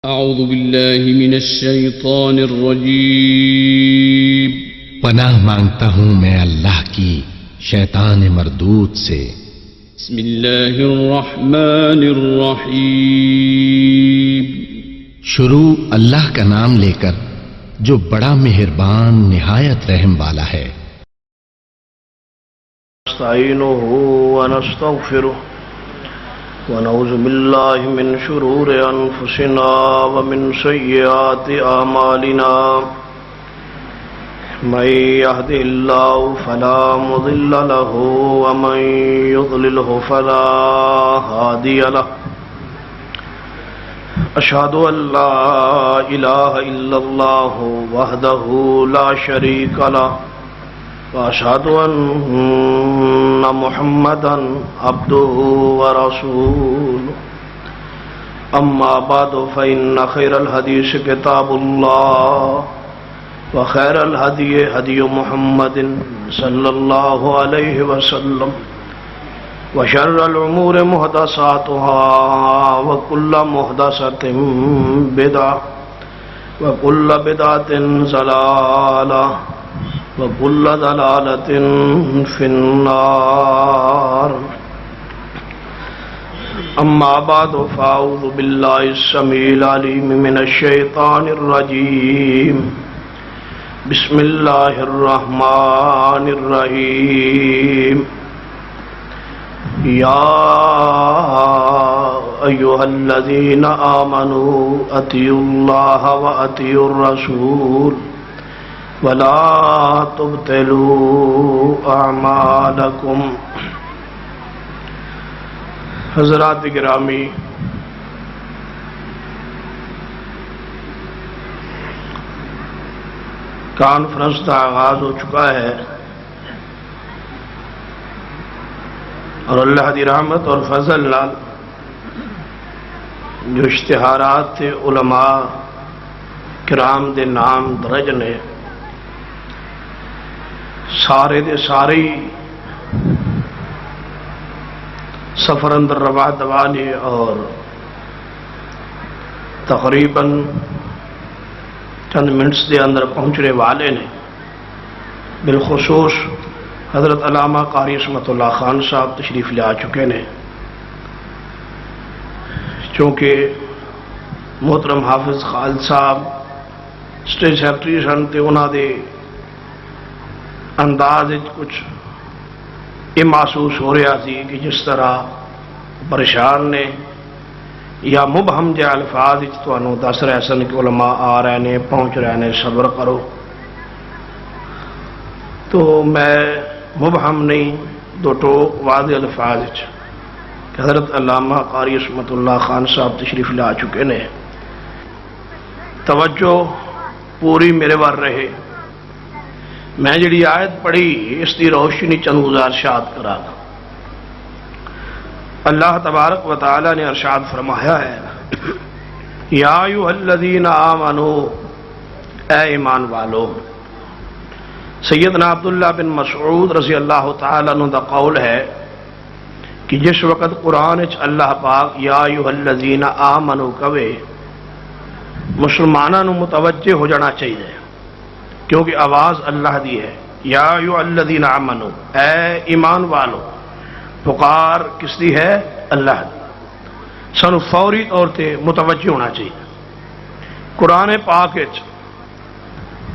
اعوذ باللہ من الشیطان الرجیم پناہ مانگتا ہوں میں اللہ کی شیطان مردود سے۔ بسم اللہ الرحمن الرحیم۔ شروع اللہ کا نام لے کر جو بڑا مہربان نہایت رحم والا ہے۔ نستعینہ ونستغفرہ ونعوذ باللہ من شرور انفسنا ومن سیئات اعمالنا من یہدہ اللہ فلا مضل له ومن یضللہ فلا ہادی له۔ اشہد ان لا الہ الا اللہ وحدہ لا شریک له واشهد ان محمدا عبده ورسوله۔ اما بعد فان خير الحديث كتاب الله وخير الهدي هدي محمد صلى الله عليه وسلم وشر الامور محدثاتها وكل محدثة بدعة وكل بدعة ضلالة وَكُلَّ ضَلَالَةٍ فِي النَّارِ۔ أما بعد فأعوذ بالله السميع العليم من الشيطان الرجيم۔ بسم الله الرحمن الرحيم۔ يا أيها الذين آمنوا أطيعوا الله وأطيعوا الرسول ولا تبطلوا اعمالکم۔ حضرات گرامی، کانفرنس کا آغاز ہو چکا ہے اور اللہ دی رحمت اور فضل نال جو اشتہارات تھے علماء کرام دے نام درج نے، سارے دے سارے سفر اندر روا دوانے اور تقریباً چند منٹس دے اندر پہنچنے والے نے۔ بالخصوص حضرت علامہ قاری عصمت اللہ خان صاحب تشریف لے آ چکے نے، چونکہ محترم حافظ خالد صاحب اسٹیج سیکرٹری سن تے انہاں دے انداز کچھ یہ محسوس ہو رہا سی کہ جس طرح پریشان نے یا مبہم جے الفاظ تانوں دس رہے سن کہ علماء آ رہے نے، پہنچ رہے نے، صبر کرو۔ تو میں مبہم نہیں، دو ٹوک واضح الفاظ کہ حضرت علامہ قاری عصمت اللہ خان صاحب تشریف لے آ چکے نے، توجہ پوری میرے وار رہے۔ میں جڑی آیت پڑھی اس دی روشنی چند گزارشات کرا گا۔ اللہ تبارک و تعالی نے ارشاد فرمایا ہے، یا ایھا الذین آمنوا، اے ایمان والو۔ سیدنا عبداللہ بن مسعود رضی اللہ تعالیٰ عنہ دا قول ہے کہ جس وقت قرآن اچ اللہ پاک یا ایھا الذین آمنوا کہے، مسلمانوں متوجہ ہو جانا چاہیے، کیونکہ آواز اللہ دی ہے۔ یا ایھا الذین آمنوا، اے ایمان والو، پکار کس دی ہے؟ اللہ دی۔ سانو فوری طور تے متوجہ ہونا چاہیے۔ قرآن پاک وچ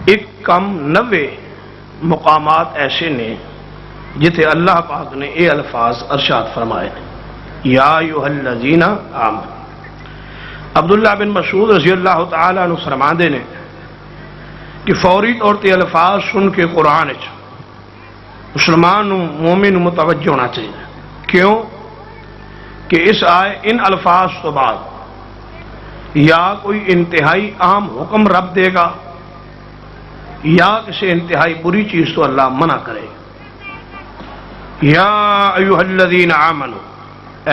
90 مقامات ایسے نے جتھے اللہ پاک نے اے الفاظ ارشاد فرمائے ہیں، یا ایھا الذین آمنوا۔ عبداللہ بن مسعود رضی اللہ تعالیٰ عنہ فرماندے نے کہ فوری طور تے الفاظ سن کے قرآن مسلمان مومن متوجہ ہونا چاہیے۔ کیوں کہ اس آئے ان الفاظ تو بعد یا کوئی انتہائی عام حکم رب دے گا یا کسی انتہائی بری چیز تو اللہ منع کرے۔ یا ایھا الذین آمنوا،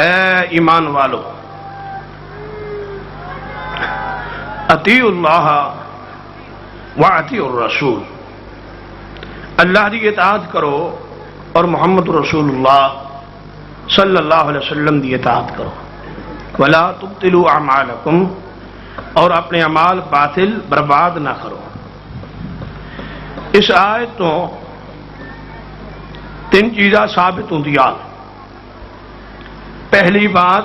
اے ایمان والو، اطیعوا اللہ وَأَطِیعُوا الرَّسُولَ، اللہ کی اطاعت کرو اور محمد رسول اللہ صلی اللہ علیہ وسلم کی اطاعت کرو۔ وَلَا تُبْطِلُوا أَعْمَالَكُمْ، اور اپنے اعمال باطل برباد نہ کرو۔ اس آیت تو تین چیزاں ثابت ہوں دیا۔ پہلی بات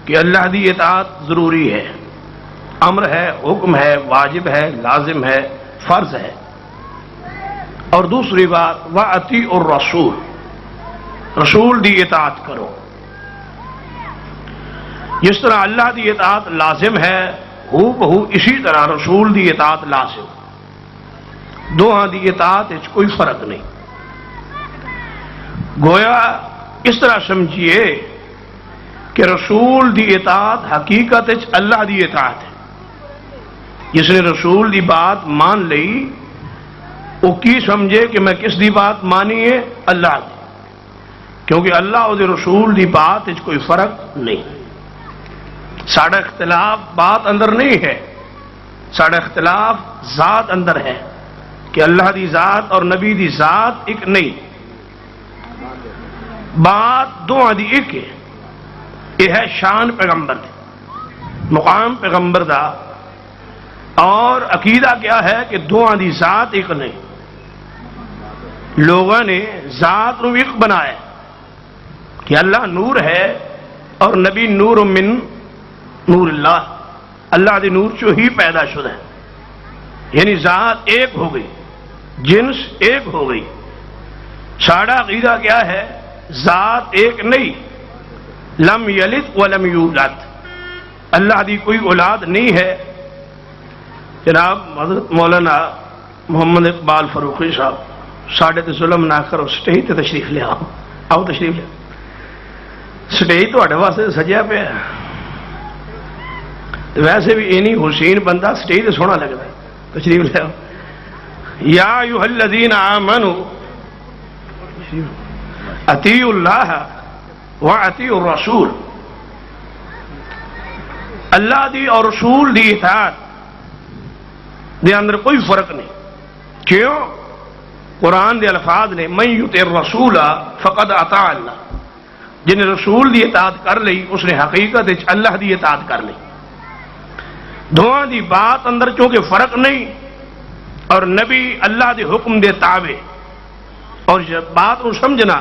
کہ اللہ دی اطاعت ضروری ہے، امر ہے، حکم ہے، واجب ہے، لازم ہے، فرض ہے۔ اور دوسری بات وَأَطِیعُوا الرَّسُولَ، رسول دی اطاعت کرو۔ جس طرح اللہ دی اطاعت لازم ہے، ہو بہو اسی طرح رسول دی اطاعت لازم۔ دوہاں دی اطاعت وچ کوئی فرق نہیں۔ گویا اس طرح سمجھیے کہ رسول دی اطاعت حقیقت وچ اللہ دی اطاعت ہے۔ جس نے رسول دی بات مان لئی وہ کی سمجھے کہ میں کس دی بات مانی ہے؟ اللہ دی، کیونکہ اللہ اور رسول دی بات وچ کوئی فرق نہیں۔ ساڑا اختلاف بات اندر نہیں ہے، ساڑا اختلاف ذات اندر ہے کہ اللہ دی ذات اور نبی دی ذات ایک نہیں، بات دو دی ایک ہے۔ یہ ہے شان پیغمبر دی، مقام پیغمبر دا، اور عقیدہ کیا ہے کہ دو دی ذات ایک نہیں۔ لوگوں نے ذات رو ایک بنایا کہ اللہ نور ہے اور نبی نور من نور اللہ، اللہ دی نور چو ہی پیدا شدہ ہے، یعنی ذات ایک ہو گئی، جنس ایک ہو گئی۔ ساڑا عقیدہ کیا ہے؟ ذات ایک نہیں، لم یلد ولم یولد، اللہ دی کوئی اولاد نہیں ہے۔ جناب حضرت مولانا محمد اقبال فروخی صاحب ساڑھے تے ظلم نہ کرو، سٹیج تے تشریف لے آؤ، آؤ تشریف لے۔ سٹیج تو اڈے واسطے سجیا پہ ہے، ویسے بھی اینی حسین بندہ سٹیج تے سونا لگتا ہے، تشریف لے آؤ۔ یا ایھا الذین آمنوا اطیعوا اللہ وَأَطِیعُوا الرَّسُولَ، اللہ دی اور رسول دی اطاعت دے اندر کوئی فرق نہیں۔ کیوں؟ قرآن دے الفاظ نے مَن یُطِعِ الرَّسُولَ فَقَدْ اطاع اللہ، جن نے رسول دی اطاعت کر لی اس نے حقیقت اللہ دی اطاعت کر لی۔ دونوں دی بات اندر چونکہ فرق نہیں، اور نبی اللہ دے حکم دے تابع، اور بات کو سمجھنا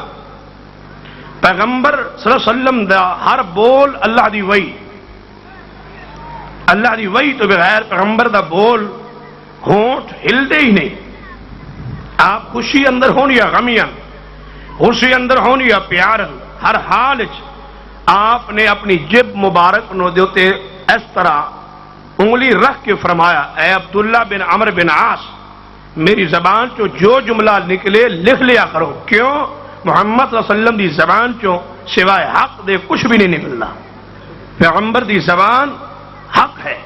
پیغمبر صلی اللہ علیہ وسلم دا ہر بول اللہ دی وحی، اللہ دی وحی تو بغیر پیغمبر دا بول ہونٹ ہلدے ہی نہیں۔ آپ خوشی اندر ہون یا غمیاں، خوشی اندر ہون یا پیارن، ہر حال آپ نے اپنی جب مبارک نو دیتے اس طرح انگلی رکھ کے فرمایا اے عبداللہ بن عمر بن عاص، میری زبان چو جو جملہ نکلے لکھ لیا کرو۔ کیوں؟ محمد صلی اللہ علیہ وسلم دی زبان چو سوائے حق دے کچھ بھی نہیں نکلنا۔ پیغمبر دی زبان حق ہے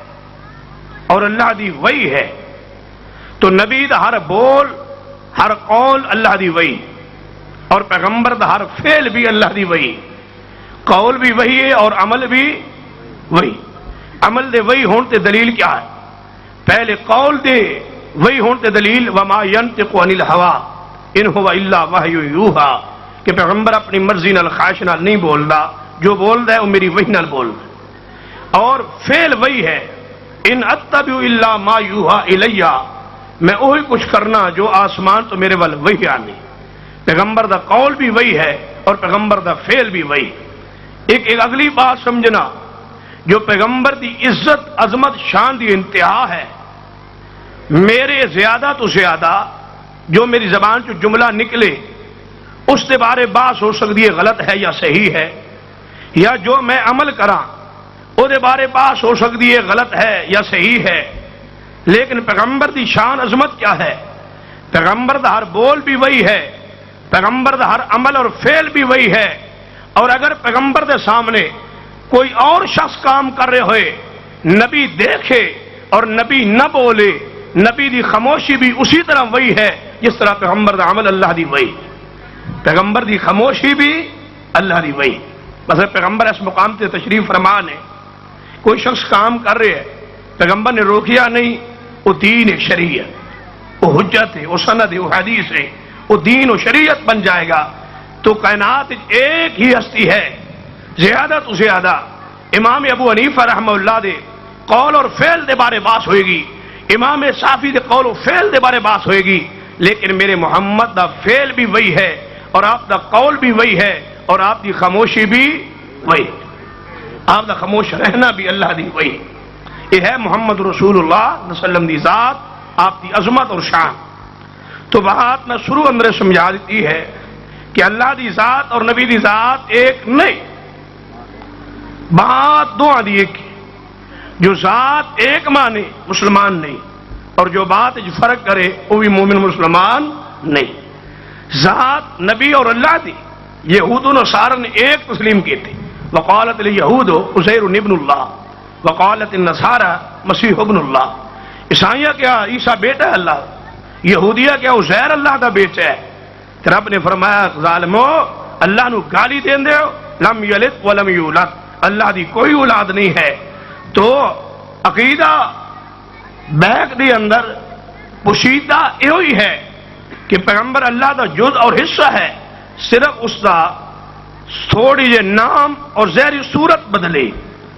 اور اللہ دی وحی ہے، تو نبی دا ہر بول ہر قول اللہ دی وحی، اور پیغمبر دا ہر فعل بھی اللہ دی وحی، قول بھی وحی ہے اور عمل بھی وحی۔ عمل دے وحی ہون تے دلیل کیا ہے؟ پہلے قول دے وحی ہون تے دلیل وما ینطق عن الہوا ان هو الا وحی یوحی، کہ پیغمبر اپنی مرضی نال خواہش نال نہیں بولدا، جو بولدا ہے وہ میری وحی نال بولدا۔ اور فعل وحی ہے ان اتبع الا ما یوحی الی، میں وہی کچھ کرنا جو آسمان تو میرے ول وحی آنی۔ پیغمبر دا قول بھی وحی ہے اور پیغمبر دا فعل بھی وحی۔ ایک اگلی بات سمجھنا، جو پیغمبر دی عزت عظمت شان دی انتہا ہے، میرے زیادہ تو زیادہ جو میری زبان چو جملہ نکلے اس کے بارے بات ہو سکتی ہے غلط ہے یا صحیح ہے، یا جو میں عمل کراں او دے بارے بات ہو سکتی ہے غلط ہے یا صحیح ہے، لیکن پیغمبر دی شان عظمت کیا ہے؟ پیغمبر دا ہر بول بھی وہی ہے، پیغمبر دا ہر عمل اور فعل بھی وہی ہے، اور اگر پیغمبر دے سامنے کوئی اور شخص کام کر رہے ہوئے، نبی دیکھے اور نبی نہ بولے، نبی دی خاموشی بھی اسی طرح وہی ہے جس طرح پیغمبر دا عمل اللہ دی وہی، پیغمبر دی خاموشی بھی اللہ دی وہی۔ مثلا پیغمبر اس مقام سے تشریف فرما نے، کوئی شخص کام کر رہے ہے، پیغمبر نے روکیا نہیں، وہ دین ہے، شریعت، وہ حجت ہے، وہ سند ہے، وہ حدیث ہے، وہ دین و شریعت بن جائے گا۔ تو کائنات ایک ہی ہستی ہے، زیادہ تو زیادہ امام ابو حنیفہ رحمہ اللہ دے قول اور فعل دے بارے بات ہوئے گی، امام شافعی دے قول و فعل دے بارے بات ہوئے گی، لیکن میرے محمد دا فعل بھی وہی ہے اور آپ دا قول بھی وہی ہے اور آپ دی خاموشی بھی وہی، آپ دا خاموش رہنا بھی اللہ دی وہی۔ یہ ہے محمد رسول اللہ صلی اللہ علیہ وسلم دی ذات، آپ دی عظمت اور شان۔ تو بات میں شروع اندر سمجھا دیتی ہے کہ اللہ دی ذات اور نبی دی ذات ایک نہیں، بات دو آدھی ایک ہے۔ جو ذات ایک مانے مسلمان نہیں، اور جو بات فرق کرے وہ بھی مومن مسلمان نہیں۔ ذات نبی اور اللہ دی یہود و نصارہ نے ایک تسلیم کی تھی، وقالت الیہود عزیر ابن اللہ وقالت النصارى مسیح ابن اللہ۔ عیسائیہ کیا عیسیٰ بیٹا ہے اللہ، یہودیہ کیا عزیر اللہ کا بیٹا ہے۔ تو رب نے فرمایا ظالمو اللہ نو گالی دین دے ہو، لم یلد ولم یولد، اللہ دی کوئی اولاد نہیں ہے۔ تو عقیدہ بیک دی اندر پوشیدہ یہ ہی ہے کہ پیغمبر اللہ دا جز اور حصہ ہے، صرف اس دا تھوڑی جے نام اور ظاہری صورت بدلی۔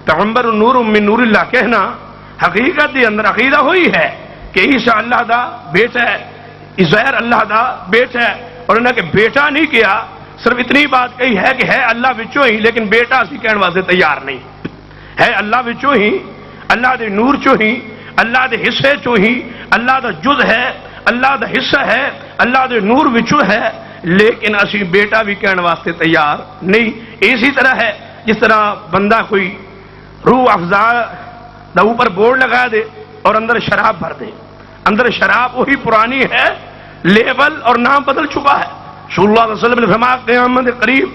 پیغمبر نور من نور اللہ کہنا حقیقت دی اندر عقیدہ ہوئی ہے کہ عیسیٰ اللہ دا بیٹا ہے، عزیر اللہ دا بیٹا ہے، اور انہوں نے بیٹا نہیں کیا، صرف اتنی بات کہی ہے کہ ہے اللہ وچوں ہی، لیکن بیٹا اسی کہنے واسطے تیار نہیں ہے۔ اللہ وچوں ہی، اللہ دے نور چوں ہی، اللہ دے حصے چوں ہی، اللہ دا جز ہے، اللہ دا حصہ ہے، اللہ دے نور وچوں ہے، لیکن اسی بیٹا بھی کہنے واسطے تیار نہیں۔ اسی طرح ہے جس طرح بندہ کوئی روح افزا دا اوپر بورڈ لگا دے اور اندر شراب بھر دے، اندر شراب وہی پرانی ہے، لیبل اور نام بدل چکا ہے۔ رسول اللہ صلی اللہ علیہ وسلم نے فرمایا قیامت قریب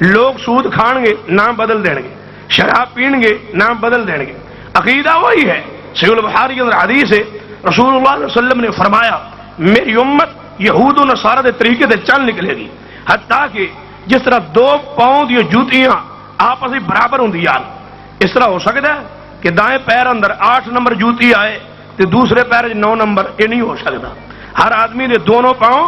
لوگ سود کھان گے نام بدل دیں گے، شراب پین گے نام بدل دیں گے۔ عقیدہ وہی ہے۔ صحیح البخاری کے اندر حدیث ہے، رسول اللہ صلی اللہ علیہ وسلم نے فرمایا میری امت یہود و نصارہ دے طریقے سے چل نکلے گی، حتیٰ کہ جس طرح 2 پاؤں دی جوتیاں آپس میں برابر ہوں یار، اس طرح ہو سکتا ہے کہ دائیں پیر اندر 8 نمبر جوتی آئے تو دوسرے پیر 9 نمبر، یہ نہیں ہو سکتا۔ ہر آدمی دے دونوں پاؤں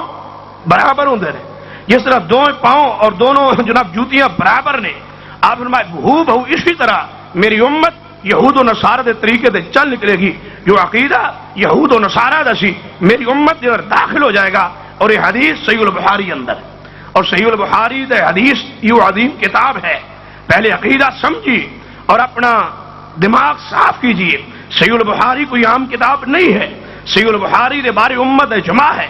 برابر ہوں رہے، جس طرح 2 پاؤں اور دونوں جناب جوتیاں برابر نے، آپ فرمائے بہو بہو اسی طرح میری امت یہود و نصارہ دے طریقے سے چل نکلے گی۔ جو عقیدہ یہود و نصارہ دا سی میری امت کے اندر داخل ہو جائے گا، اور یہ حدیث صحیح البخاری اندر، اور صحیح البخاری دے حدیث یہ عظیم کتاب ہے۔ پہلے عقیدہ سمجھی اور اپنا دماغ صاف کیجئے۔ صحیح البخاری کوئی عام کتاب نہیں ہے، صحیح البخاری دے بارے امت اجماع ہے،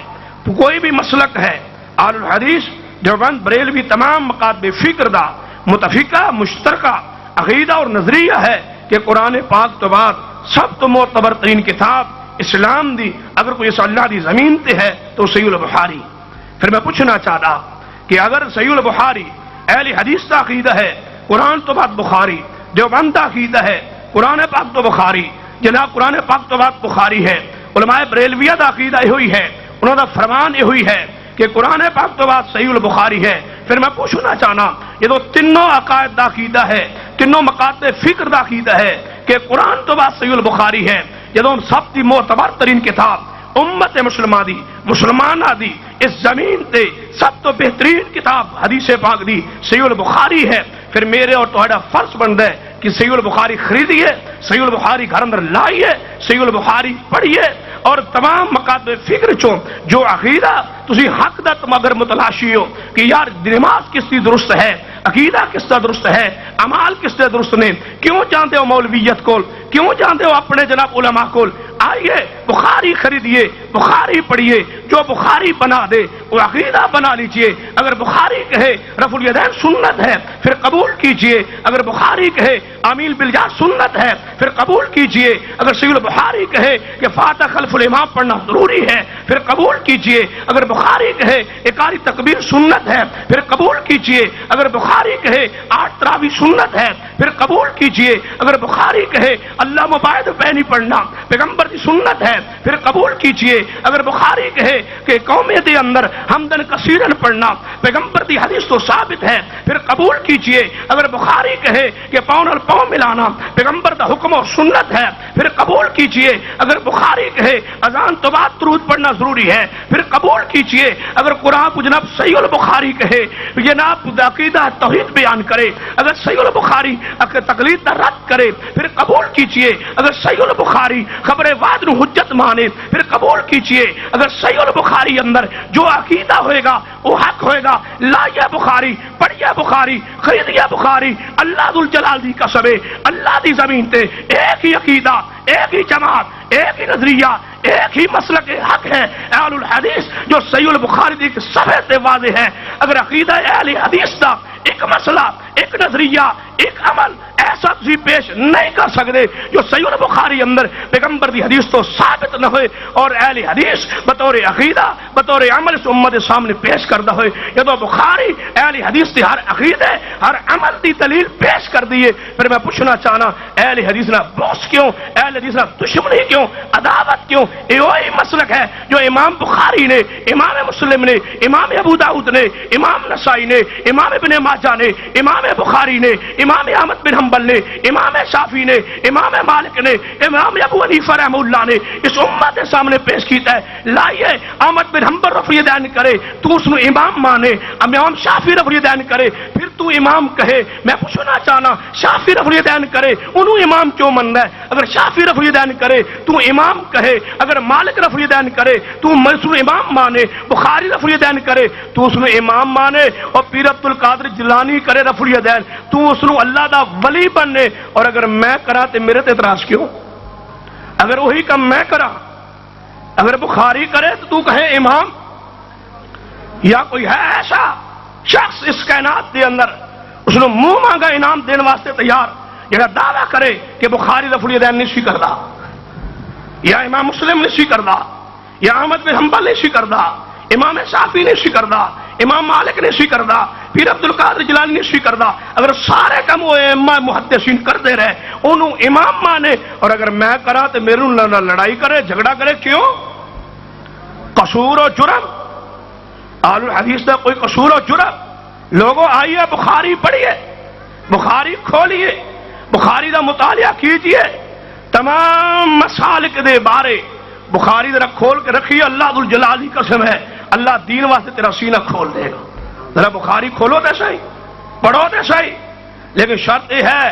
کوئی بھی مسلک ہے اہل الحدیث دیوبند بریلوی تمام مکاتب فکر دا متفقہ مشترکہ عقیدہ اور نظریہ ہے کہ قرآن پاک تو بعد سب تو معتبر ترین کتاب اسلام دی اگر کوئی اس اللہ دی زمین تے ہے تو صحیح البخاری۔ پھر میں پوچھنا چاہتا کہ اگر صحیح البخاری اہل حدیث کا عقیدہ ہے، قرآن تو بعد بخاری، دیوبند کا عقیدہ ہے قرآن پاک تو بخاری، جناب قرآن پاک تو بعد بخاری ہے، علماء بریلویہ کا عقیدہ یہ ہوئی ہے، انہوں کا فرمان یہ ہوئی ہے کہ قرآن پاک تو بعد صحیح البخاری ہے۔ پھر میں پوچھنا چاہنا یہ تو تینوں عقائد کا عقیدہ ہے، تینوں مکاتب فکر کا عقیدہ ہے کہ قرآن تو بعد صحیح البخاری ہے، جدوں سب کی معتبر ترین کتاب امت مسلمہ دی مسلمانہ دی اس زمین تے سب تو بہترین کتاب حدیث پاک دی صحیح البخاری ہے۔ پھر میرے اور تہاڈا فرض بنتا ہے کہ صحیح البخاری خریدیے، صحیح البخاری گھر اندر لائیے، صحیح البخاری پڑھیے، اور تمام مکاتب فکر چوں جو عقیدہ تسی حق دا تم اگر متلاشی ہو کہ یار نماز کس کی درست ہے، عقیدہ کس کا درست ہے، اعمال کس سے درست نے، کیوں جانتے ہو مولویت کول، کیوں جانتے ہو اپنے جناب علماء کول، آئیے بخاری خریدیے، بخاری پڑھیے، جو بخاری بنا دے وہ عقیدہ بنا لیجئے۔ اگر بخاری کہے رفع الیدین سنت ہے پھر قبول کیجئے، اگر بخاری کہے آمیل بالجار سنت ہے پھر قبول کیجئے، اگر صحیح البخاری کہے کہ فاتحہ خلف الامام پڑھنا ضروری ہے پھر قبول کیجئے، اگر بخاری کہے اقاری تکبیر سنت ہے پھر قبول کیجئے، اگر بخاری کہے 8 تراویح سنت ہے پھر قبول کیجئے، اگر بخاری کہے اللہ مباعد پہ نہیں پڑھنا پیغمبر کی سنت ہے پھر قبول کیجئے اگر بخاری کہے کہ قوم دے اندر حمدن کثیرن پڑھنا پیغمبر دی حدیث تو ثابت ہے، پھر قبول کیجئے اگر بخاری کہے کہ پاؤں اور پاؤں ملانا پیغمبر دا حکم اور سنت ہے، پھر قبول کیجئے اگر بخاری کہے اذان تو بعد درود پڑھنا ضروری ہے، پھر قبول کیجئے اگر قرآن کو جناب صحیح البخاری کہے جناب عقیدہ توحید بیان کرے، اگر صحیح البخاری تقلید دا رد کرے پھر قبول کیجئے اگر صحیح البخاری خبر وعد نو حجت مانے پھر قبول کیجئے اگر صحیح البخاری اندر جو عقیدہ ہوئے گا وہ حق ہوئے گا، لائیے بخاری پڑھیے بخاری خریدیے بخاری، اللہ ذوالجلال دی قسم ہے اللہ دی زمین تے ایک ہی عقیدہ ایک ہی جماعت ایک ہی نظریہ ایک ہی مسلک حق ہے اہل الحدیث جو صحیح البخاری دی صفحے تے واضح ہے۔ اگر عقیدہ اہل حدیث دا ایک مسئلہ ایک نظریہ ایک عمل ایسا تسی پیش نہیں کر سکتے جو صحیح البخاری اندر پیغمبر دی حدیث تو ثابت نہ ہوئے اور اہل حدیث بطور عقیدہ بطور عمل اس امت سامنے پیش کردہ ہوئے، یہ تو بخاری اہل حدیث دی ہر عقیدہ ہر عمل دی دلیل پیش کر دیئے۔ پھر میں پوچھنا چاہنا اہل حدیث نہ بغض کیوں، اہل حدیث نہ دشمنی کیوں، عداوت کیوں؟ یہ وہی مسلک ہے جو امام بخاری نے، امام مسلم نے، امام ابو داؤد نے، امام نسائی نے، امام ابن ماجہ نے، امام بخاری نے، امام احمد بن حنبل نے، امام شافعی نے، امام مالک نے، امام ابو حنیفہ رحمہ اللہ نے اس امت کے سامنے پیش کیتا ہے۔ لائیے احمد بن حنبل رفع دین کرے تو اس نے امام مانے، امام شافعی رفع دین کرے پھر تو امام کہے۔ میں پوچھنا چاہنا شافعی رفع دین کرے انہوں امام کیوں مننا ہے؟ اگر شافعی رفع دین کرے تو امام کہے، اگر مالک رفع دین کرے تو اس نے امام مانے، بخاری رفع دین کرے تو اس نے امام مانے، اور پیر عبد القادر جیلانی کرے رفع دین تو اس نے اللہ دا ولی بننے، اور اگر میں کرا تے میرے تے اعتراض کیوں؟ اگر وہی کم میں کرا، اگر بخاری کرے تو تو کہے امام، یا کوئی ہے ایسا شخص اس کائنات دے اندر اس نے منہ مانگا انعام دین واسطے تیار جڑا دعویٰ کرے کہ بخاری رفع دین نہیں سی کردا، یا امام مسلم نہیں سی کردا، یا احمد بن حنبل نہیں سی کردا، امام شافعی نہیں سی کردا، امام مالک نے سی کردا، پیر عبد القادر جیلانی نے سی کردا، اگر سارے کم وہ امام محدثین کرتے رہے انہوں امام مانے، اور اگر میں کرا تو میرے لڑائی کرے جھگڑا کرے کیوں؟ قصور و جرم اہل الحدیث کا کوئی قصور و جرم؟ لوگوں آئیے بخاری پڑھیے، بخاری کھولیے، بخاری کا مطالعہ کیجئے، تمام مسالک دے بارے بخاری ذرا کھول کے رکھیے، اللہ ذوالجلال کی قسم ہے اللہ دین واسطے تیرا سینہ کھول دے گا۔ ذرا بخاری کھولو تے صحیح، پڑھو تے صحیح، لیکن شرط یہ ہے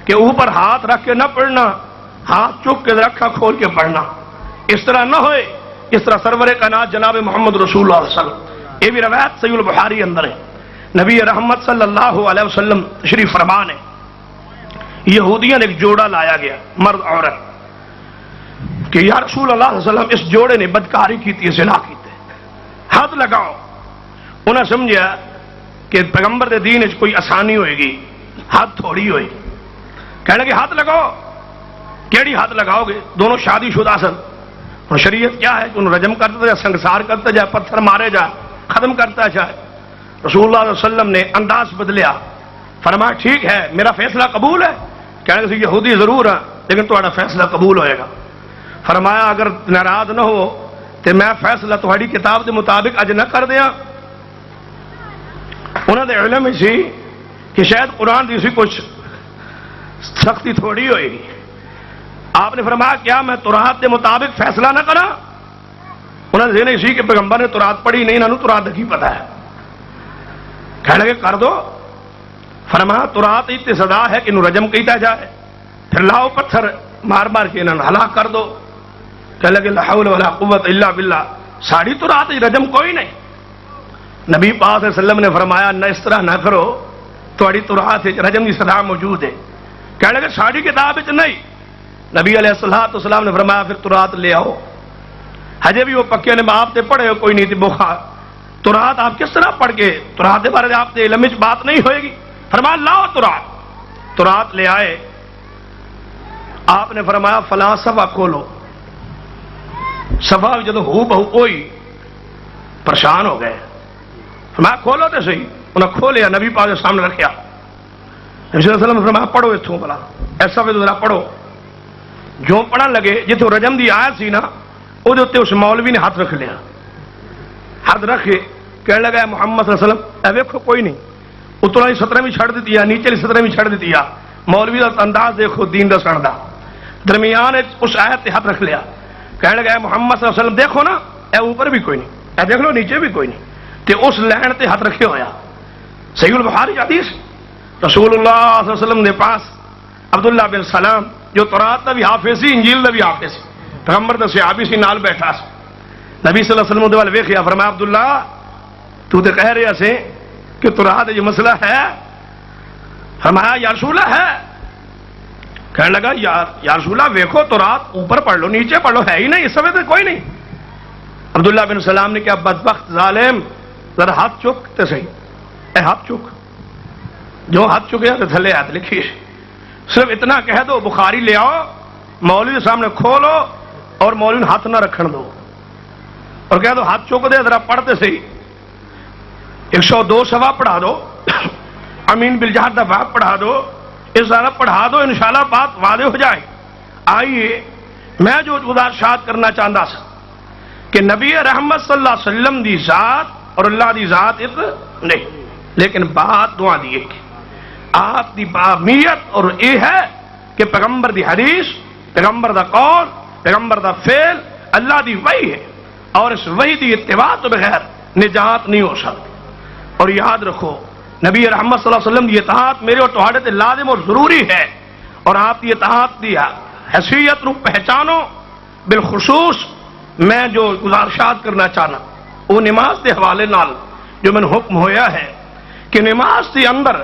کہ اوپر ہاتھ رکھ کے نہ پڑھنا، ہاتھ چک کے رکھا کھول کے پڑھنا، اس طرح نہ ہوئے اس طرح سرور کائنات جناب محمد رسول اللہ علیہ وسلم، یہ بھی روایت صحیح البخاری اندر ہے، نبی رحمت صلی اللہ علیہ وسلم تشریف فرمان ہے، یہودیاں نے ایک جوڑا لایا گیا مرد عورت کہ یا رسول اللہ علیہ وسلم اس جوڑے نے بدکاری کی تھی، زنا کی تھی، ہاتھ لگاؤ۔ انہیں سمجھا کہ پیغمبر دے دین کوئی آسانی ہوئے گی، ہاتھ تھوڑی ہوئے، کہنے لگے ہاتھ لگاؤ، کیڑی ہاتھ لگاؤ گے؟ دونوں شادی شدہ سن، اور شریعت کیا ہے کہ انہوں رجم کرتا جائے، سنگسار کرتا جائے، پتھر مارے جائے، ختم کرتا جائے۔ رسول اللہ علیہ وسلم نے انداز بدلیا، فرمایا ٹھیک ہے میرا فیصلہ قبول ہے، کہنے لگے یہودی ضرور ہے لیکن تمہارا فیصلہ قبول ہوئے گا۔ فرمایا اگر ناراض نہ ہو تو میں فیصلہ تمہاری کتاب کے مطابق اج نہ کر دیا۔ انہوں نے علم ہی سی کہ شاید قرآن دی سی کچھ سختی تھوڑی ہوئے گی۔ آپ نے فرمایا کیا میں تورات کے مطابق فیصلہ نہ کرا؟ انہوں نے ذہن سی کہ پیغمبر نے تورات پڑھی نہیں، انہوں نے تورات کی پتا ہے، کہنے لگے کر دو۔ فرمایا تورات اتنی سزا ہے کہ انہوں رجم کیتا جائے، پھر لاؤ پتھر مار مار کے انہوں ہلاک کر دو۔ کہنے لگے لا حول ولا قوت الا باللہ، ساڑھی تورات رجم کوئی نہیں۔ نبی پاک صلی اللہ علیہ وسلم نے فرمایا نہ اس طرح نہ کرو، تھوڑی تورات رجم کی سزا موجود ہے۔ کہنے لگے ساڑھی کتاب نہیں۔ نبی علیہ السلام نے فرمایا پھر تورات لے آؤ۔ ہجے بھی وہ پکے نے آپ تے پڑھے ہو کوئی نہیں تھی بخار، تورات آپ کس طرح پڑھ کے تورات کے بارے میں آپ کے علم میں بات نہیں ہوئے گی؟ فرمایا لاؤ تورات۔ تورات لے آئے، آپ نے فرمایا فلاں صفحہ کھولو۔ صفحہ جدو ہو بہو کوئی پریشان ہو گئے، فرمایا کھولو تو صحیح۔ انہیں کھولیا، نبی پاک کے سامنے رکھیا، نبی صلی اللہ علیہ وسلم نے فرمایا پڑھو اتوں بلا ایسا بھی ذرا پڑھو۔ جو پڑھن لگے جتوں رجم دی آیت سی نا وہ اس مولوی نے ہاتھ رکھ لیا. ہاتھ رکھ کے کہنے لگا محمد صلی اللہ علیہ وسلم اے ویکھو کوئی نہیں, اتنا ہی 17ویں چھڑ دیتی ہے, نیچے 17ویں چھڑ دیتی ہے. مولوی کا انداز دیکھو دین دا سن دا, درمیان اس آیت تے ہاتھ رکھ لیا. کہنے لگا محمد صلی اللہ علیہ وسلم دیکھو نا, اے اوپر بھی کوئی نہیں, اے دیکھ لو نیچے بھی کوئی نہیں. تے اس لین تے ہاتھ رکھے ہویا. صحیح البخاری حدیث, رسول اللہ صلی اللہ علیہ وسلم دے پاس عبداللہ بن سلام جو تورات دا بھی حافظ سی, انجیل دا بھی حافظ سی, پیغمبر دا صحابی سی, نال بیٹھا سی. نبی صلی اللہ علیہ وسلم دے وال ویکھیا, فرمایا عبداللہ تو تے کہہ رہا سے کہ تورات یہ مسئلہ ہے. فرمایا یا رسول اللہ ہے. کہنے لگا یا رسول اللہ ویکھو تورات اوپر پڑھ لو نیچے پڑھ لو, ہے ہی نہیں اس سمے تے کوئی نہیں. عبداللہ بن سلام نے کہا بدبخت ظالم ذرا ہاتھ چک تے صحیح, اے ہاتھ چک. جو ہاتھ چکے تو تھلے ہاتھ لکھی, صرف اتنا کہہ دو بخاری لے آؤ, مولوی کے سامنے کھولو اور مولوی نے ہاتھ نہ رکھن دو, اور کہہ دو ہاتھ چک دے ذرا پڑھتے صحیح. 102 صفحہ پڑھا دو, امین بالجہر دا باب پڑھا دو, اس طرح پڑھا دو, انشاءاللہ بات واضح ہو جائے. آئیے میں جو گزارشات کرنا چاہتا سا کہ نبی رحمت صلی اللہ علیہ وسلم دی ذات اور اللہ دی ذات ایک نہیں, لیکن بات دعا دی ایک. آپ دی بامیت اور یہ ہے کہ پیغمبر دی حدیث, پیغمبر دا قول, پیغمبر دا فعل اللہ دی وحی ہے, اور اس وحی دی اتباع تو بغیر نجات نہیں ہو سکتی. اور یاد رکھو نبی رحمت صلی اللہ علیہ وسلم دی اطاعت میرے اور تہاڈے تے لازم اور ضروری ہے, اور آپ کی اطاعت دی حیثیت نو پہچانو. بالخصوص میں جو گزارشات کرنا چاہنا وہ نماز کے حوالے نال جو میں نے حکم ہویا ہے کہ نماز کے اندر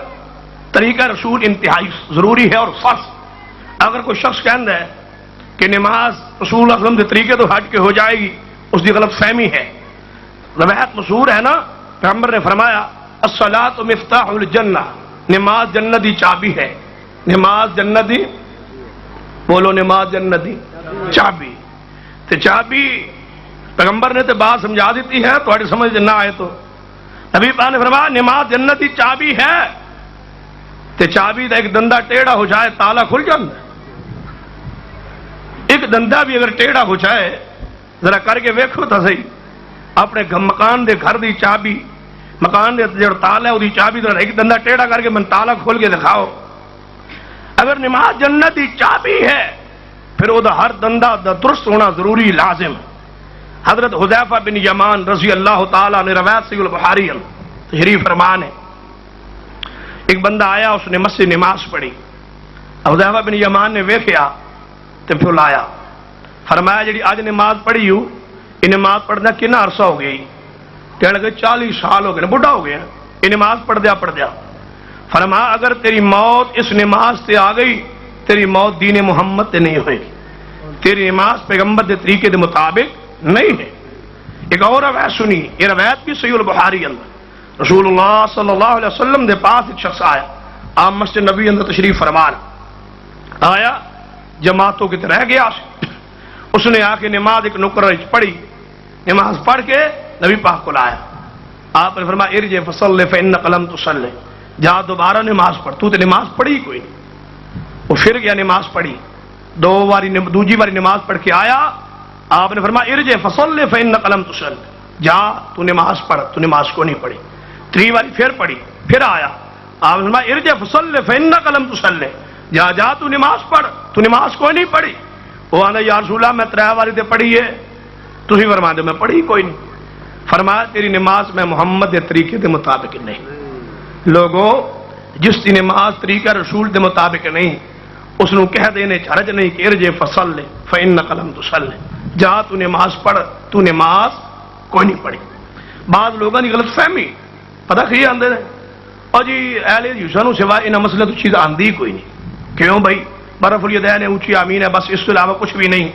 طریقہ رسول انتہائی ضروری ہے اور فرض. اگر کوئی شخص کہندا ہے کہ نماز رسول اللہ علیہ وسلم کے طریقے تو ہٹ کے ہو جائے گی, اس کی غلط فہمی ہے. روایت مشہور ہے نا, پیغمبر نے فرمایا الصلاۃ مفتاح الجنہ, نماز جنت دی چابی ہے. نماز جنت دی, بولو نماز جنت دی چابی. تے چابی پیغمبر نے تے بات سمجھا دیتی ہے, تھوڑی سمجھ نہ آئے تو نبی پاک نے فرمایا نماز جنت دی چابی ہے. تے چابی دا ایک دندہ ٹیڑھا ہو جائے تالا کھل جاتا ہے. ایک دندہ بھی اگر ٹیڑھا ہو جائے ذرا کر کے ویکھو تو صحیح, اپنے مکان دے گھر دی چابی, مکان دے جو تالا ہے وہ چابی ذرا ایک دندہ ٹیڑھا کر کے من تالا کھول کے دکھاؤ. اگر نماز جنت دی چابی ہے پھر وہ ہر دندہ دا درست ہونا ضروری لازم. حضرت حذیفہ بن یمان رضی اللہ تعالیٰ نے روایت صحیح البخاری تشریف فرمان ہے, ایک بندہ آیا, اس نے مسجد نماز پڑھی. حذیفہ بن یمان نے ویکھیا تے پھر لایا, فرمایا جڑی آج نماز پڑھی ہو یہ نماز پڑھنا کتنا عرصہ ہو گئی؟ کہنے لگے 40 سال ہو گئے, بڑھا ہو گیا یہ نماز پڑھ دیا. فرمایا اگر تیری موت اس نماز سے آ گئی تیری موت دین محمد سے نہیں ہوئے گی, تیری نماز پیغمبر کے طریقے کے مطابق نہیں ہے. ایک اور روایت سنی, یہ روایت بھی صحیح البخاری اندر, رسول اللہ صلی اللہ علیہ وسلم کے پاس ایک شخص آیا, آپ مسجد نبی اندر تشریف فرمان آیا, جماعتوں کی طرح گیا. اس نے آ کے نماز ایک نکر پڑھی, نماز پڑھ کے نبی پاک کو لایا. آپ نے فرمایا ارجع فصلی فإنک لم تصلی, جا دوبارہ نماز پڑھ, تو نماز پڑھی کوئی نہیں. وہ پھر گیا نماز پڑھی, دوسری باری نماز پڑھ کے آیا. آپ نے فرمایا ارجع فصلی فإنک لم تصلی, جا تو نماز پڑھ, تو نماز کو نہیں پڑھی. تیسری باری پھر پڑھی, پھر آیا. آپ نے فرمایا ارجع فصلی فإنک لم تصلی, جا تو نماز پڑھ, تو نماز کو نہیں پڑھی. وہ آنا یا رسول اللہ میں 3 باری تے پڑھی ہے, تھی فرما دو میں پڑھی کوئی نہیں. فرمایا تیری نماز میں محمد کے طریقے کے مطابق نہیں. لوگوں جس کی نماز طریقہ رسول کے مطابق نہیں اس نے کہہ دینے حرج نہیں کہ ارجع فصلی فإنک لم تصلی, جا تو نماز پڑھ, تو نماز کوئی نہیں پڑھی. بعض لوگوں کی غلط فہمی پتہ کی آندے ہیں, اور جی اہل یوسف سوائے ان مسئلے تو چیز آندی کوئی نہیں. کیوں بھائی برف الیدین ہے, اونچی آمین ہے, بس اس کے علاوہ کچھ بھی نہیں.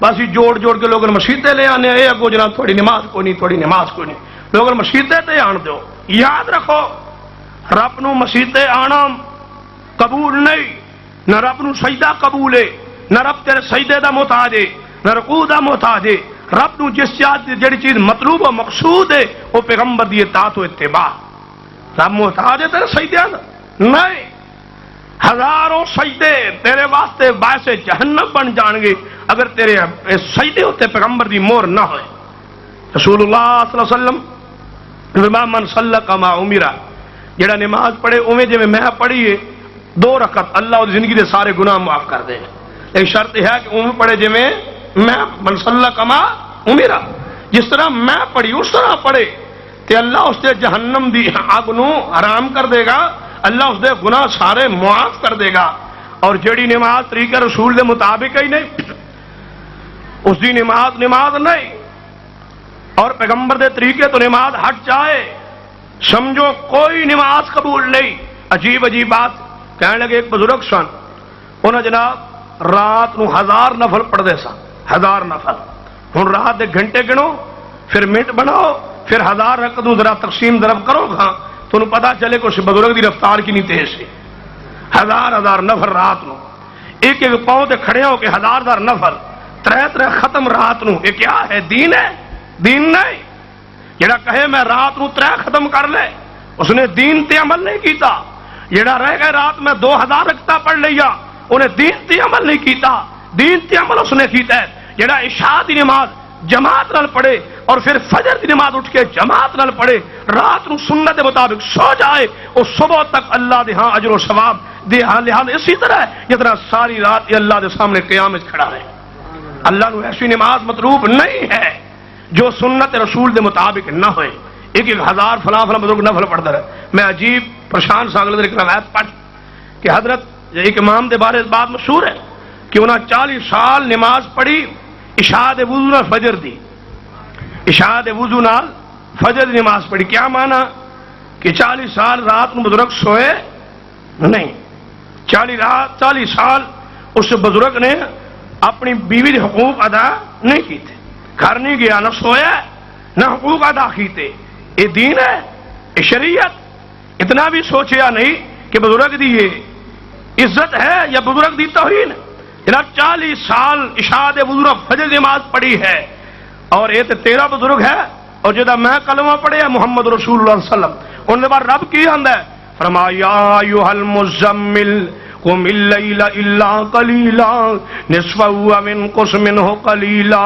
بس یہ جوڑ جوڑ کے لوگوں مسیطیں لے آنے, اے اگو جناب تھوڑی نماز کوئی نہیں, تھوڑی نماز کوئی نہیں, لوگوں مسیطیں تے آن دو. یاد رکھو رب نو مسیطیں آنا قبول نہیں, نہ رب نو سجدہ قبول ہے, نہ رب تیرے سجدے دا محتاج ہے, نہ رکوع دا محتاج ہے. رب نو جس جڑی چیز مطلوب و مقصود ہے وہ پیغمبر دی اطاعت و اتباع. رب محتاج ہے تیرے سجدے دا نہیں. ہزاروں سجدے تیرے واسطے باعث جہنم بن جان گے, اگر تیرے سجدے ہوتے پیغمبر دی مہر نہ ہوئے. رسول اللہ صلی اللہ علیہ وسلم من صلی کما امرا, جڑا نماز پڑھے اویں جویں میں پڑھی ہے 2 رکعت, اللہ اس زندگی دے سارے گناہ معاف کر دے. ایک شرط ہے کہ اویں پڑھے جویں میں, من صلی کما امرا, جس طرح میں پڑھی اس طرح پڑھے تے اللہ اس دے جہنم دی اگ نو حرام کر دے گا, اللہ اس دے گناہ سارے معاف کر دے گا. اور جیڑی نماز طریقہ رسول دے مطابق ہی نہیں, اس دی نماز نہیں, اور پیغمبر دے طریقے تو نماز ہٹ جائے, سمجھو کوئی نماز قبول نہیں. عجیب عجیب بات کہنے لگے. ایک بزرگ سن, انہوں جناب رات نو 1000 نفل پڑھتے سن, 1000 نفل. ہوں رات دے گھنٹے گنو, پھر منٹ بناؤ, پھر 1000 رکعت ذرا تقسیم ضرب کرو گا, تمہیں پتا چلے کہ اس بزرگ دی رفتار کی نہیں تیز ہے. 1000 نفل رات نو, ایک ایک پاؤں تے کھڑے ہو کے 1000 نفل 3 ختم رات نو. یہ کیا ہے؟ دین ہے؟ دین نہیں. جڑا کہے میں رات نو 3 ختم کر لے, اس نے دین تے عمل نہیں کیتا. جڑا رہ گئے رات میں 2000 رکعتاں پڑھ لیا, انہیں دین تے عمل نہیں کیتا. دین تے عمل اس نے کیتا ہے جڑا عشاء دی نماز جماعت نال پڑھے اور پھر فجر دی نماز اٹھ کے جماعت نال پڑھے, رات نو سنت دے مطابق سو جائے, اور صبح تک اللہ دے ہاں اجر و ثواب دے ہاں. لحاظ اسی طرح ہے جتنا ساری رات یہ اللہ دے سامنے قیام کھڑا ہے. اللہ نو ایسی نماز مطلوب نہیں ہے جو سنت رسول دے مطابق نہ ہوئے. ایک 1000 فلاں بزرگ نفل پڑھتا رہے. میں عجیب پریشان ساگل ایک روایت پڑھ کہ حضرت ایک امام دے بارے بات مشہور ہے کہ انہاں 40 سال نماز پڑھی عشاء دے وضو نال فجر دی, عشاء دے وضو نال فجر دی نماز پڑھی. کیا معنی کہ 40 سال رات نو بزرگ سوئے نہیں. 40 سال اس بزرگ نے اپنی بیوی کے حقوق ادا نہیں کیتے, گھر نہیں گیا, نہ سویا نہ حقوق ادا کیتے. یہ دین ہے, یہ شریعت. اتنا بھی سوچیا نہیں کہ بزرگ دی یہ عزت ہے یا بزرگ دی توہین. جناب 40 سال عشاء دے بزرگ فجر نماز پڑھی ہے, اور یہ تو 13 بزرگ ہے, اور جدا میں کلمہ پڑھے محمد رسول اللہ صلی اللہ علیہ وسلم, انہوں نے بار رب کی آندا ہے, فرمایا ایھا المزمل قم اللیل الا قلیلا نصفہ او انقص منہ قلیلا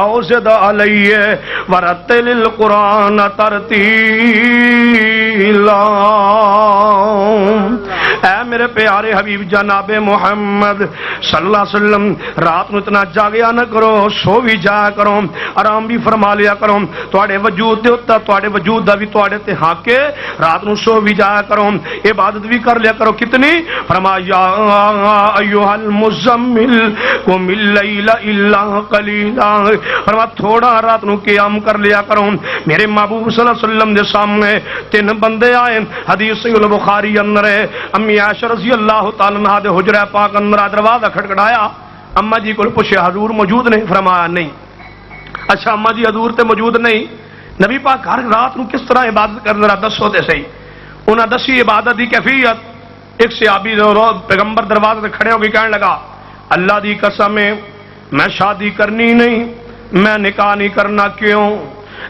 او زد علیہ ورتل القرآن ترتیلا. اے میرے پیارے حبیب جناب محمد صلی اللہ علیہ وسلم, رات نو اتنا جاگیا نہ کرو, سو بھی جایا کرو, آرام بھی فرما لیا کرو. تواڈے وجود دے اوتے تواڈے وجود دا بھی تواڈے تے حق ہے, رات نو سو بھی جایا کرو, عبادت بھی کر لیا کرو. کتنی؟ فرمایا ایھا المزمل قم اللیل الا قلیلا, فرمایا تھوڑا رات نو قیام کر لیا کرو. میرے محبوب صلی اللہ علیہ وسلم دے سامنے 3 بندے آئے, حدیث صحیح البخاری اندر ہے. امی عائشہ رضی اللہ تعالی عنہا دے حجرہ پاک اندر دروازہ کھٹکھٹایا. اما جی کو پوچھا حضور موجود نہیں؟ فرمایا نہیں. اچھا اما جی حضور تے موجود نہیں, نبی پاک ہر رات نو کس طرح عبادت کرنا رہا دسو تے صحیح. انہاں دسی عبادت دی کیفیت. ایک صحابی پیغمبر دروازے تے کھڑے ہو کے کہنے لگا, اللہ دی قسم ہے میں شادی کرنی نہیں, میں نکاح نہیں کرنا. کیوں؟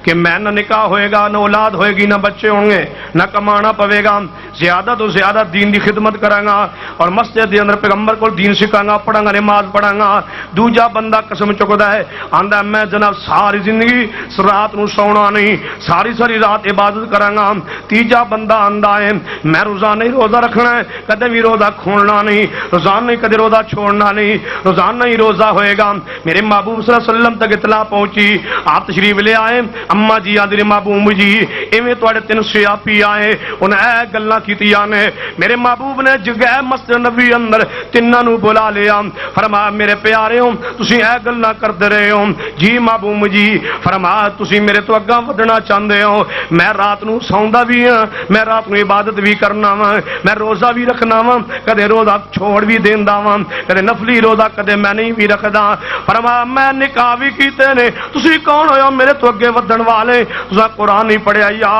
کہ میں نہ نکاح ہوئے گا, نہ اولاد ہوئے گی, نہ بچے ہوں گے, نہ کمانا پوے گا. زیادہ تو زیادہ دین دی خدمت کراں گا, اور مسجد دے اندر پیغمبر کو دین سکھاں گا, پڑھاں گا, نماز پڑھاں گا. دوجا بندہ قسم چکدا ہے, آندا میں جناب ساری زندگی رات نو سونا نہیں, ساری رات عبادت کراں گا. تیجا بندہ آندا ہے میں روزانہ ہی روزہ رکھنا ہے, کدے بھی روزہ کھولنا نہیں, روزانہ ہی کدے روزہ چھوڑنا نہیں, روزانہ ہی روزہ ہوئے گا. میرے محبوب صلی اللہ علیہ وسلم تک اطلاع پہنچی, آپ تشریف لے آئے. اما جی آدھے محبوب جی ایویں تواڈے 3 سیاپی آئے, انہیں اے گلاں کیتیاں نے. میرے محبوب نے جگہ مسجد نبی اندر 3 نو بلا لیا. فرمایا میرے پیاریو تسی اے گلاں کردے رہے ہو؟ جی محبوب جی. فرمایا تسی میرے تو اگاں ودھنا چاہندے ہو, میں رات نو سوندا بھی ہاں, میں رات نو عبادت بھی کرنا وا, میں روزہ بھی رکھنا وا, کدے روزہ چھوڑ بھی دیندا وا, کدے نفلی روزہ کدے میں نہیں بھی رکھدا. فرمایا میں نکاح بھی کیتے نے, تسی کون ہو میرے تو اگے ودھن والے؟ تساں قرآن نہیں پڑھیا؟ یا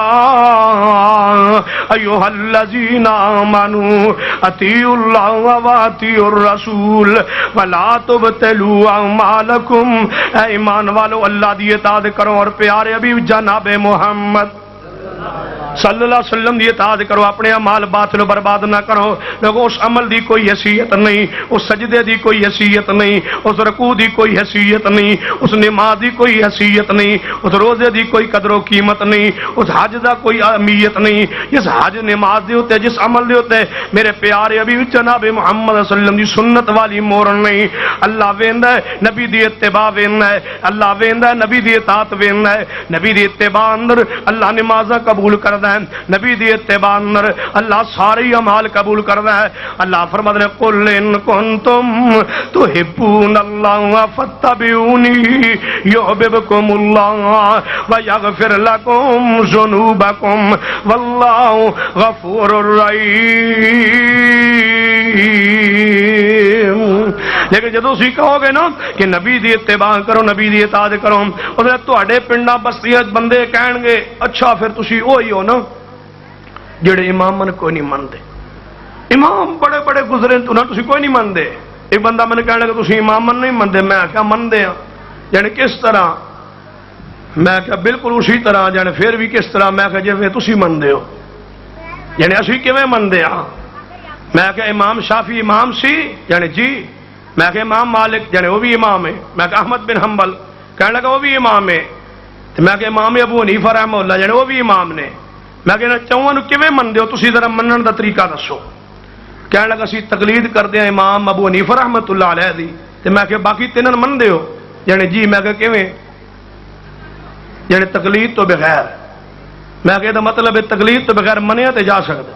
ایھا الذین آمنوا اطیعوا اللہ واطیعوا الرسول ولا تبطلوا اعمالکم. اے ایمان والو اللہ دی اطاعت کرو اور پیارے حبیب جناب محمد صلی اللہ علیہ وسلم دی اطاعت کرو، اپنے اعمال باطل و برباد نہ کرو۔ لوگو اس عمل دی کوئی حیثیت نہیں، اس سجدے دی کوئی حیثیت نہیں، اس رکوع دی کوئی حیثیت نہیں، اس نماز دی کوئی حیثیت نہیں، اس روزے دی کوئی قدر و قیمت نہیں، اس حج دا کوئی اہمیت نہیں۔ جس حج نماز دے ہوتے، جس عمل دے ہوتے میرے پیارے ابھی جناب محمد صلی اللہ علیہ وسلم دی سنت والی مور نہیں۔ اللہ ویندا ہے نبی دی اتباع ویندا ہے، اللہ ویندا ہے نبی دی اطاعت ویندا ہے۔ نبی دی اتباع اندر اللہ نمازاں قبول کردا ہے، نبی دی اتباع اندر اللہ سارے اعمال قبول کردا ہے۔ اللہ فرماتے ہیں قل ان کنتم تحبون اللہ فاتبعونی یحببکم اللہ ویغفر لکم ذنوبکم واللہ غفور رحیم۔ لیکن جدو تسی کہو گے نا کہ نبی دی اتباع کرو، نبی دی اطاعت کرو، اور تواڈے پنڈاں بستیاں بندے کہن گے اچھا پھر تسی وہی ہو نا جڑے امام کوئی نہیں منتے۔ امام بڑے بڑے گزرے تو نہ تسی کوئی نہیں منتے۔ ایک بندہ میں نے کہنے کہ تسی امام نہیں منتے، میں کیا منتے ہیں؟ یعنی کس طرح؟ میں کیا بالکل اسی طرح، یعنی پھر بھی کس طرح؟ میں کہا جی تسی منتے ہو، یعنی اسی کیویں منتے ہاں؟ میں کہا امام شافی امام سی، یعنی جی۔ میں کہا امام مالک، یعنی وہ بھی امام ہے۔ میں کہا احمد بن حنبل، کہنے لگا وہ بھی امام ہے۔ تو میں کہا امام ابو حنیفہ رحمہ اللہ، یعنی وہ بھی امام نے۔ میں کہنا چواں کیویں منتے ہو؟ تسی ذرا منن دا طریقہ دسو۔ کہنے لگا اسی تقلید کرتے ہیں امام ابو حنیفہ رحمۃ اللہ علیہ دی۔ تو میں کہا باقی تینن منتے ہو؟ یعنی جی۔ میں کہا کیویں؟ یعنی تقلید تو بغیر۔ میں کہا مطلب ہے تقلید تو بغیر منیا تے جا سکتا،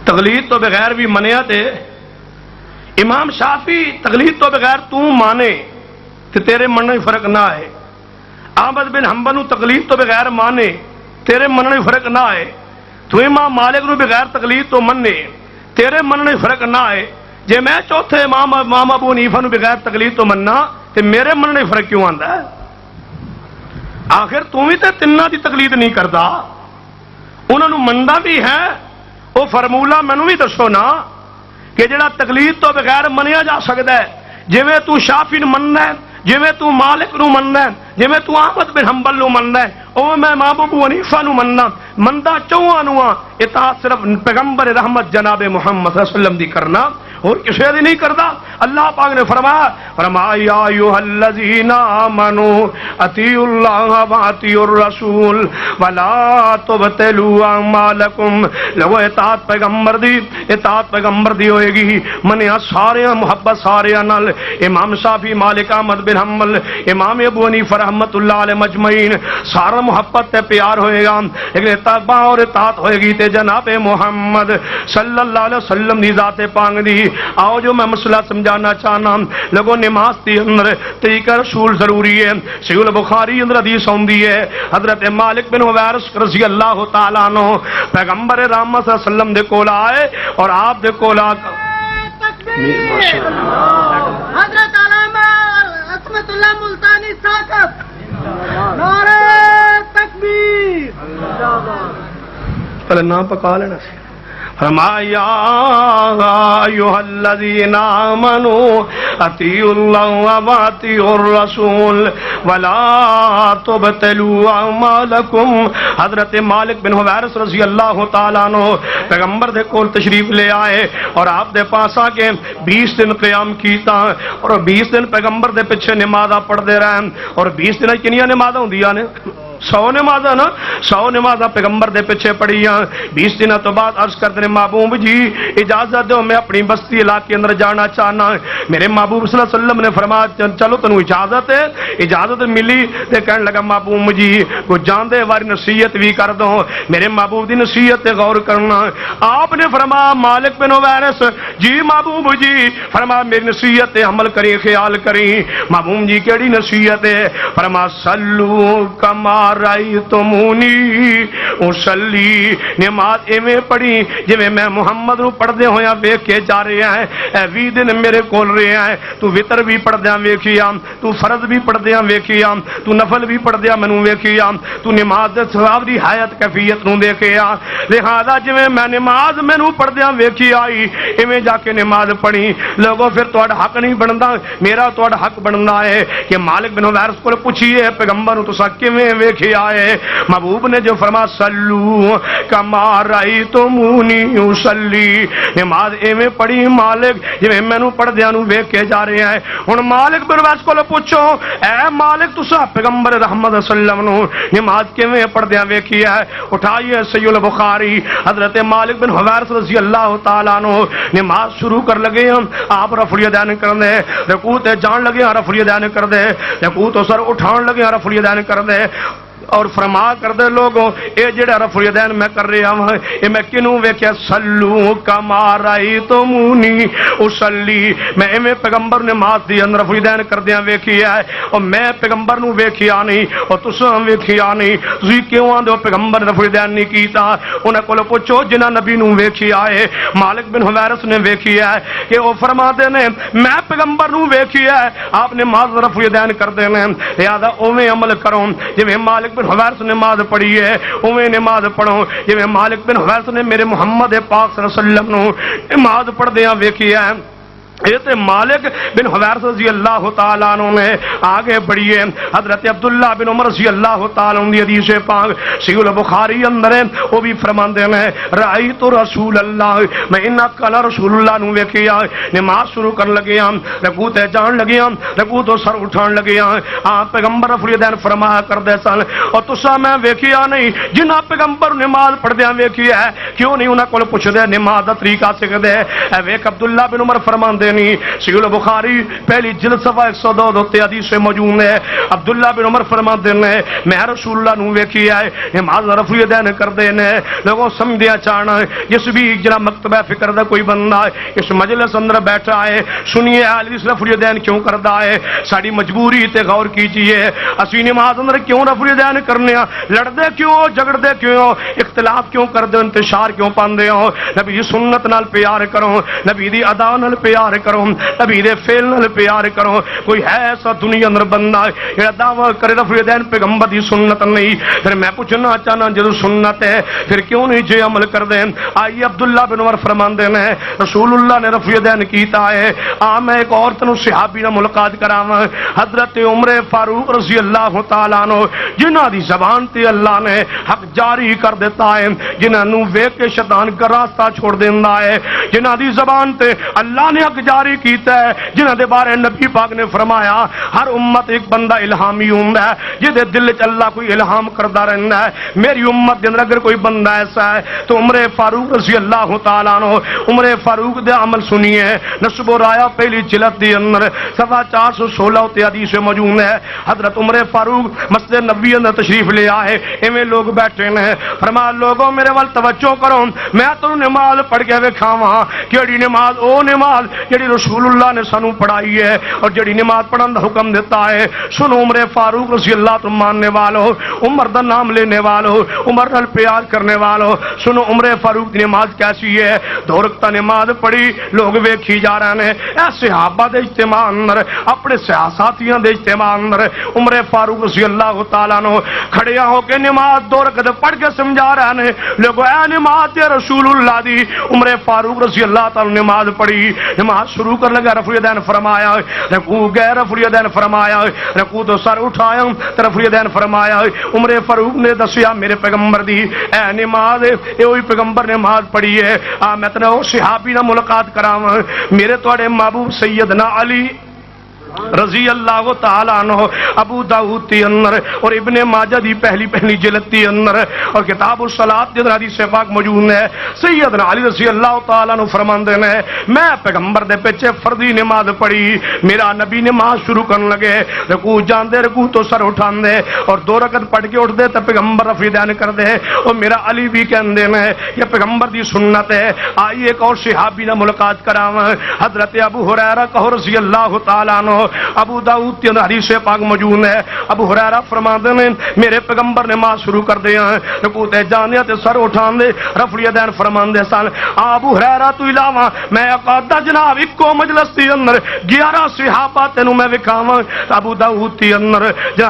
تقلید تو بغیر بھی منیا تے۔ امام شافی تقلید تو بغیر تو مانے تے تیرے مننے فرق نہ ہے۔ احمد بن حنبل نو تقلید تو بغیر مانے تیرے مننے فرق نہ ہے۔ تو امام مالک نو بغیر تقلید تو مننے تیرے مننے فرق نہ ہے۔ جے میں چوتھے امام ابو حنیفہ نو بغیر تقلید تو مننا تے میرے مننے فرق کیوں آندا ہے؟ آخر تو بھی تے تنہ دی تقلید نہیں کردا، انہاں نو مندا بھی ہے۔ وہ فرمولا مینوں بھی دسو نا کہ جڑا تقلید تو بغیر منیا جا سکتا ہے، جویں تو شافی نو مننا ہے، جویں تو مالک نو مننا ہے، جویں تو احمد بن حنبل نو مننا ہے، او میں امام ابو حنیفہ نو مننا۔ مندا چواں نو اطاعت صرف پیغمبر رحمت جناب محمد صلی اللہ علیہ وسلم دی کرنا، اور کسی دی نہیں کردا۔ اللہ پاک نے فرمایا یا ایھا الذین آمنوا اطیعوا اللہ واطیعوا الرسول ولا تبطلوا اعمالکم۔ لوگو اطاعت پیغمبر دی ہوئے گی، منیا سارے محبت سارے نال۔ امام شافی، مالک، احمد بن حنبل، امام ابو حنیفہ رحمۃ اللہ علیہ مجمعین سارا محبت تے پیار ہوئے گا، لیکن اتباع اور اطاعت ہوئے گی تے جناب محمد صلی اللہ علیہ وسلم دی ذات پاک دی۔ آؤ جو میں مسئلہ سمجھانا چاہنا، لوگوں نماز دی اندر طریقہ رسول ضروری ہے۔ صحیح البخاری اندر حدیث ہوندی ہے، حضرت مالک بن حویرث رضی اللہ تعالیٰ عنہ پیغمبر رحمت صلی اللہ علیہ وسلم دے کول آئے اور آپ دے کول حضرت علامہ عصمت اللہ ملتانی ساکت نعرہ تکبیر۔ پہلے نام پکا لینا سی۔ فرمایا ایھا الذین آمنوا اطیعوا اللہ واطیعوا الرسول ولا تبطلوا اعمالکم۔ حضرت مالک بن حویرث رضی اللہ تعالیٰ عنہ پیغمبر دے کول تشریف لے آئے اور آپ دے پاس آ کے 20 دن قیام کیتا، اور 20 دن پیغمبر دے پیچھے نمازاں پڑھتے رہے۔ اور 20 دن کنیاں نمازاں ہوندیاں نے؟ 100 نمازاں نا، 100 نمازاں پیغمبر دے پیچھے پڑھیاں۔ 20 دنوں تو بعد عرض کرتے ہیں محبوب جی اجازت دو میں اپنی بستی علاقے اندر جانا چاہنا۔ میرے محبوب صلی اللہ علیہ وسلم نے فرمایا چلو تنوں اجازت ہے۔ اجازت ملی تے کہنے لگا محبوب جی کو جاندے واری نصیحت بھی کر دو۔ میرے محبوب دی نصیحت تے غور کرنا۔ آپ نے فرمایا مالک بن حویرث جی محبوب جی، فرمایا میری نصیحت تے عمل کریں، خیال کریں۔ محبوب جی کیڑی نصیحت ہے؟ فرمایا صلو کما رأیتمونی اصلی، نماز ایویں پڑھی جویں میں محمد نو پڑھدے ہویا ویکھ کے جا رہے ہیں۔ 20 دن میرے کول رہے ہیں، تو وتر بھی پڑھدیاں ویکھیا تو فرض بھی پڑھدیاں ویکھیا تو نفل بھی پڑھدیاں مینوں ویکھیا تو نماز دے ثواب دی حیات کیفیت نوں دیکھیا لہذا جویں میں نماز مینوں پڑھدیاں ویکھی آئی ایویں جا کے نماز پڑھی لوگوں پھر تہاڈا حق نہیں بندا میرا تہاڈا حق بندا ہے کہ مالک بن حویرث کول پوچھیے پیغمبر نوں تساں کیویں ویکھیا ہے محبوب نے جو فرمایا سلو کما رایتمونی اصلی نماز ایویں پڑھی مالک جویں مینوں پڑھدیاں نوں ویکھ کے جا رہے ہیں ہن مالک بن حویرث کول پوچھو اے مالک تساں پیغمبر رحمت صلی اللہ علیہ وسلم نماز کیویں پڑھدیاں ویکھی ہے اٹھائیے صحیح البخاری حضرت مالک بن حویرث رضی اللہ تعالیٰ عنہ نماز شروع کر لگے ہم آپ رفع الیدین کر دے رکوع تے جان لگے رفع الیدین کر دے رکوع تو سر اٹھان لگے رفع الیدین کر دے اور فرما کر دے لوگوں اے جڑا رفع الیدین میں کر رہا ہوں اے میں کنوں ویکھیا سلو کما رایتمونی اصلی میں ایویں پیغمبر نماز دی اندر رفع الیدین کردیاں ویکھیا ہے اور میں پیغمبر نوں ویکھیا نہیں اور تساں ویکھیا نہیں تسی کیوں آندے پیغمبر رفع الیدین نہیں کیتا انہاں کول پوچھو جنہاں نبی نوں ویکھیا ہے مالک بن حویرث نے ویکھیا ہے کہ او فرماتے نے میں پیغمبر نوں ویکھیا ہے آپ نماز رفع الیدین کردے نے لہذا اوویں عمل کرو جویں مالک بن حویرث نے نماز پڑھی ہے اوویں نماز پڑھو جویں مالک بن حویرث نے میرے محمد پاک صلی اللہ علیہ وسلم نو نماز پڑھدیاں ویکھیا ہے یہ تے مالک بن حویرث رضی اللہ تعالیٰ عنہ نے آگے بڑھیے حضرت عبداللہ بن عمر رضی اللہ تعالیٰ عنہ دی حدیث پاک صحیح البخاری اندر ہے وہ بھی فرماندے ہیں رأیت رسول اللہ میں انہا کلا رسول اللہ نو ویکھیا نماز شروع کر لگے ہم رکوع تے جان لگے ہم رکوع تو سر اٹھان لگے ہم پیغمبر رفع الیدین فرمایا کردے سن اور تساں میں ویکھیا نہیں جنہاں پیغمبر نماز پڑھدیاں ویکھی ہے کیوں نہیں انہاں کول پوچھدے نماز دا طریقہ سکھدے اے ویکھ عبداللہ بن عمر فرماندے صحیح البخاری پہلی جلد صفحہ 102 تے حدیث سے موجود ہے عبداللہ بن عمر فرماتے ہیں میں رسول اللہ نو ویکھیا ہے نماز رفع الیدین کردے نے لوگوں سمجھدیا چاہنا جس بھی جڑا مکتبہ فکر دا کوئی بندہ اس مجلس اندر بیٹھا ہے سنیے حدیث رفع الیدین کیوں کردا ہے ساری مجبوری تے غور کیجئے اسی نماز اندر کیوں رفع الیدین کرنے لڑدے کیوں جھگڑدے کیوں اختلاف کیوں کردے انتشار کیوں پاندے ہو نبی دی سنت نال پیار کرو نبی دی ادا نال پیار کرو نبی دے فعل نال پیار کرو کوئی ہے ایسا دنیا اندر بندہ جڑا دعویٰ کرے رفع الیدین پیغمبر دی سنت نہیں پھر میں پوچھنا چاہنا جدوں سنت ہے پھر کیوں نہیں جے عمل کر دیں آئیے عبداللہ بن عمر فرماندے نے رسول اللہ نے رفع الیدین کیتا ہے میں ایک عورت نو صحابی نال ملاقات کراواں حضرت عمر فاروق رضی اللہ تعالیٰ عنہ جنہاں دی زبان تے اللہ نے حق جاری کر دیتا ہے جنہاں نو ویکھ کے شیطان کا راستہ چھوڑ دیندا ہے جنہاں دی زبان تے اللہ نے حق جاری کیتا ہے جنہاں دے بارے نبی پاک نے فرمایا ہر امت ایک بندہ الہامی ہوندا ہے جدے دل وچ اللہ کوئی الہام کردا رہندا ہے میری امت دے اندر اگر کوئی بندہ ایسا ہے تو عمر فاروق رضی اللہ تعالیٰ عنہ عمر فاروق دے عمل سنیے نسب و رایا پہلی جلد دی اندر صفحہ 416 تے حدیث موجود ہے حضرت عمر فاروق مسجد نبوی اندر تشریف لے آئے ایویں لوگ بیٹھے ہیں فرمایا لوگوں میرے ول توجہ کرو میں تو نماز پڑھ کے وکھاواں کیڑی نماز او نماز جڑی رسول اللہ نے سانو پڑھائی ہے اور جڑی نماز پڑھن دا حکم دیتا ہے سنو عمر فاروق رضی اللہ تعالی ماننے والو عمر دا نام لینے والو عمر نال پیار کرنے والو سنو عمر فاروق دی نماز کیسی ہے دو رکعت نماز پڑھی لوگ ویکھی جا رہے ہیں اے صحابہ دے اجتماع اندر اپنے ساتھیاں دے اجتماع اندر عمر فاروق رضی اللہ تعالیٰ عنہ کھڑے ہو کے نماز دو رکعت پڑھ کے سمجھا رہے ہیں لوگو اے نماز تے رسول اللہ دی عمر فاروق رضی اللہ تعالی نماز پڑھی نماز شروع کر لگا رفع الیدین فرمایا رکوع گئے رفع الیدین فرمایا رکوع تو سر اٹھایا رفع الیدین فرمایا عمر فاروق نے دسیا میرے پیغمبر دی اے نماز اے وہی پیغمبر نماز پڑھی ہے میں تے صحابی نال ملاقات کراواں میرے تواڈے محبوب سیدنا علی رضی اللہ تعالیٰ عنہ ابو داؤد تی اندر اور ابن ماجہ دی پہلی جلد تی اندر اور کتاب الصلاۃ جدر حدیث پاک موجود ہے سیدنا علی رضی اللہ تعالیٰ عنہ فرماندے نے میں پیغمبر دے پیچھے فردی نماز پڑھی میرا نبی نماز شروع کرن لگے رکوع جاندے رکوع تو سر اٹھاندے اور دو رکعت پڑھ کے اٹھ دے تے پیغمبر رفع الیدین کر دے اور میرا علی بھی کہندے نے یہ پیغمبر دی سنت ہے آئیے ایک اور صحابی نال ملاقات کراواں حضرت ابو ہریرہ رضی اللہ تعالیٰ عنہ ابو داؤد کے اندر حدیث پاک موجود ہے. ابو ہریرہ فرماتے ہیں میرے پیغمبر نماز شروع کر دیا رکوع تے جاندے تے سر اٹھان دے رفع الیدین فرماندے سن. ابو ہریرہ تو علاوہ میں اقادہ جناب اکو مجلس دی اندر 11 صحابہ تینوں میں وکھاواں. ابو داؤد دی اندر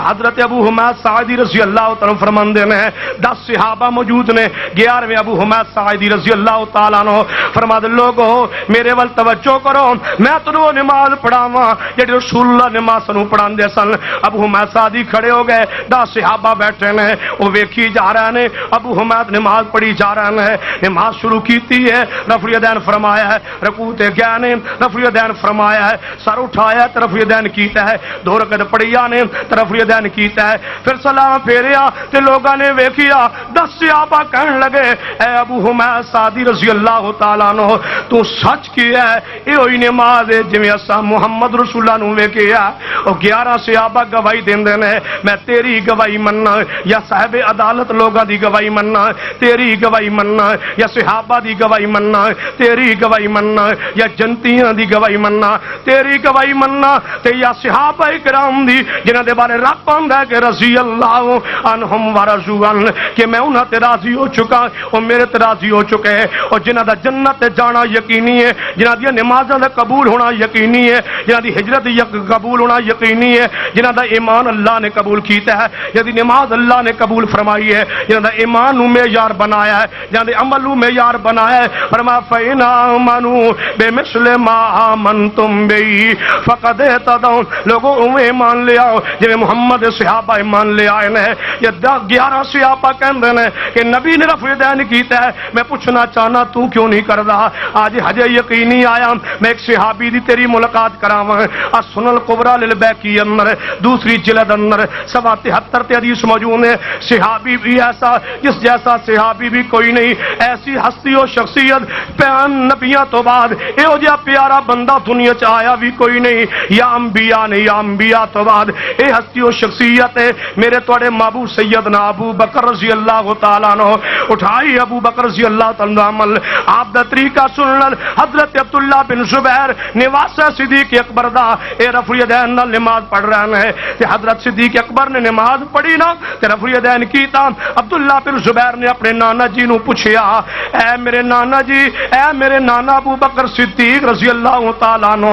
حضرت ابو حمید ساعدی رضی اللہ تعالی فرماندے نے 10 صحابہ موجود نے. 11ویں ابو حمید ساعدی رضی اللہ تعالیٰ عنہ فرماتے لوگو میرے ول توجہ کرو میں تنوں نماز پڑھاواں جڑی رسول اللہ نماز نوں پڑھاندے سن. ابو حمید ساعدی کھڑے ہو گئے 10 صحابہ بیٹھے نے وہ ویکھی جا رہے ہیں. ابو حمید نماز پڑھی جا رہے ہیں. نماز شروع کیتی ہے رفع الیدین فرمایا ہے رکوع تے گئے نے رفع الیدین فرمایا ہے سر اٹھایا تے رفع الیدین کیتا ہے 2 رکعت پڑھیا نے تے رفع الیدین کیتا ہے پھر سلام پھیریا تے لوگاں نے ویکھیا 10 صحابہ کہن لگے اے ابو حمید سعدی رضی اللہ تعالیٰ عنہ تو سچ کیا ہے یہ ہوئی نماز ہے جویں اساں محمد رسول اللہ نوں ویکھیا. او 11 صحابہ گواہی دیندے نے میں تیری گواہی مننا یا صاحب عدالت لوگاں دی گواہی مننا تیری گواہی مننا یا صحابہ دی گواہی مننا تیری گواہی مننا یا جنتیاں دی گواہی مننا تیری گواہی مننا تے یا صحابہ کرام دی جنہاں دے بارے رب آندا ہے کہ رضی اللہ عنہم ورضوا عنہ کہ میں انہاں تے راضی ہو چکا او میرے تے راضی ہو چکے ہیں اور جنہاں دا جنت تے جانا یقینی ہے جنہاں دی نمازاں دا قبول ہونا یقینی ہے جنہاں دی ہجرت قبول ہونا یقینی ہے جنہاں دا ایمان اللہ نے قبول کیتا ہے جنہاں دی نماز اللہ نے قبول فرمائی ہے جنہاں دا ایمان نو معیار بنایا ہے جنہاں دے عمل نو معیار بنایا ہے. فرمایا فَإِنْ آمَنُوا بِمِثْلِ مَا آمَنْتُمْ بِهِ فَقَدْ اهْتَدَوْا لوگوں اوے ایمان لے آؤ جویں محمد صحابہ ایمان لے آئے نے. یہ 11 صحابہ کہندے نے کہ نبی نے رفع الیدین کیتا ہے میں پوچھنا چاہنا تو کیوں نہیں کردا. آج ہجے یقینی آیا میں ایک صحابی دی تیری ملاقات کراواں. السنن الکبریٰ للبیہقی اندر دوسری جلد اندر 73 تے حدیث موجود ہے. صحابی بھی ایسا جس جیسا صحابی بھی کوئی نہیں. ایسی ہستی و شخصیت نبیاں تو بعد یہو جہا پیارا بندہ دنیا چ آیا بھی کوئی نہیں. یا انبیاء نہیں یا انبیاء تو بعد اے ہستی و شخصیت ہے میرے توڑے محبوب سیدنا ابو بکر رضی اللہ تعالیٰ عنہ. اٹھائی ابو بکر رضی اللہ تعالیٰ عنہ آپ دا طریقہ سنن حضرت عبداللہ بن زبیر نواس صدیق اکبر دا اے رفع الیدین نال نماز پڑھ رہے ہیں تے حضرت صدیق اکبر نے نماز پڑھی نا تے رفع الیدین کیتا. عبداللہ بن زبیر نے اپنے نانا جی نو پوچھیا اے میرے نانا جی اے میرے نانا ابو بکر صدیق رضی اللہ تعالیٰ عنہ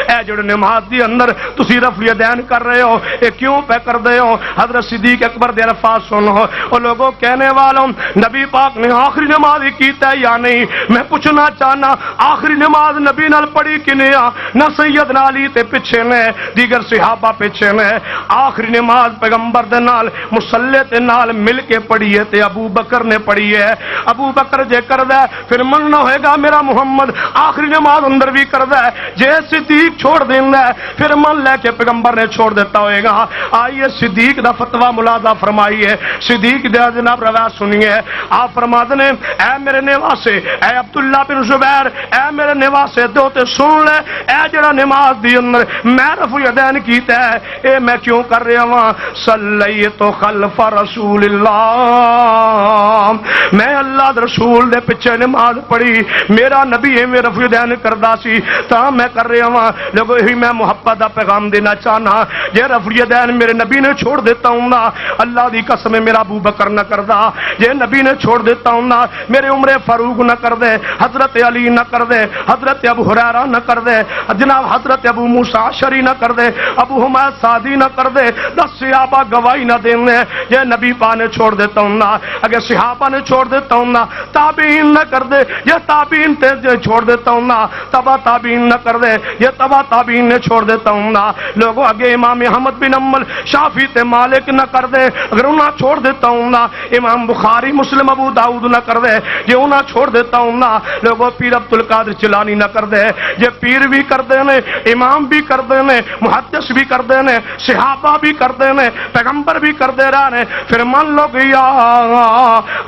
اے جڑے نماز دی اندر تسی رفع الیدین کر رہے ہو اے کیوں پہ کر دے ہو. حضرت صدیق اکبر دے الفاظ سنو اور لوگوں کہنے والوں نبی پاک نے آخری نماز کیتا ہے یا نہیں. میں پوچھنا چاہنا آخری نماز نبی نال پڑھی کنے آ نہ سیدنا علی تے پیچھے نے دیگر صحابہ پیچھے نے. آخری نماز پیغمبر دے نال مصلی تے نال مل کے پڑھی ہے تے ابو بکر نے پڑھی ہے. ابو بکر جے کردا ہے پھر مننا ہوئے گا میرا محمد آخری نماز اندر بھی کردا ہے. جے صدیق چھوڑ دیندا ہے پھر من لے کے پیغمبر نے چھوڑ دیتا ہوئے گا. آئیے صدیق دا فتویٰ ملاحظہ فرمائیے. صدیق دا جناب روایت سنیے. آپ فرماتے ہیں اے میرے نواسے اے عبداللہ بن زبیر اے میرے نواسے دو تے سن لے اے جڑا نماز دی اندر میں رفع الیدین کیتا ہے اے میں کیوں کر رہا ہاں. صلیت خلف رسول اللہ میں اللہ دے رسول دے پیچھے نماز پڑھی میرا نبی ایویں رفع الیدین کردا سی تا میں کر رہا ہاں. لوگوں یہی میں محبت دا پیغام دینا چاہنا جے رفع الیدین میرے نبی نے چھوڑ دیتا ہوں نا اللہ دی قسم میرا ابو بکر نہ کردا. جے نبی نے چھوڑ دیتا ہوں نا میرے عمر فاروق نہ کر دے حضرت علی نہ کر دے حضرت ابو ہریرہ نہ کر دے جناب حضرت ابو موسیٰ اشعری نہ کر دے ابو حمید سعدی نہ کر دے 10 صحابہ گواہی نہ دینے جے نبی پاک نے چھوڑ دیتا ہوں نا اگر صحابہ نے چھوڑ دیتا ہوں نا تابعین نہ کر دے یہ تابعین تے چھوڑ دیتا ہوں نا تبا تابعین نہ کر دے یہ تبا تابعین نے چھوڑ دیتا ہوں نا. لوگوں اگے امام احمد بن حنبل شافعی تے مالک نہ کر دے اگر انہاں چھوڑ دیتا ہوں نا امام بخاری مسلم ابو داؤد نہ کر دے جے انہاں چھوڑ دیتا ہوں نا لوگوں پیر عبد القادر جیلانی نہ کر دے جے پیر بھی کر دے نے امام بھی کر دے نے محدث بھی کر دے نے صحابہ بھی کر دے نے پیغمبر بھی کر دے رہا نے پھر من لو گیا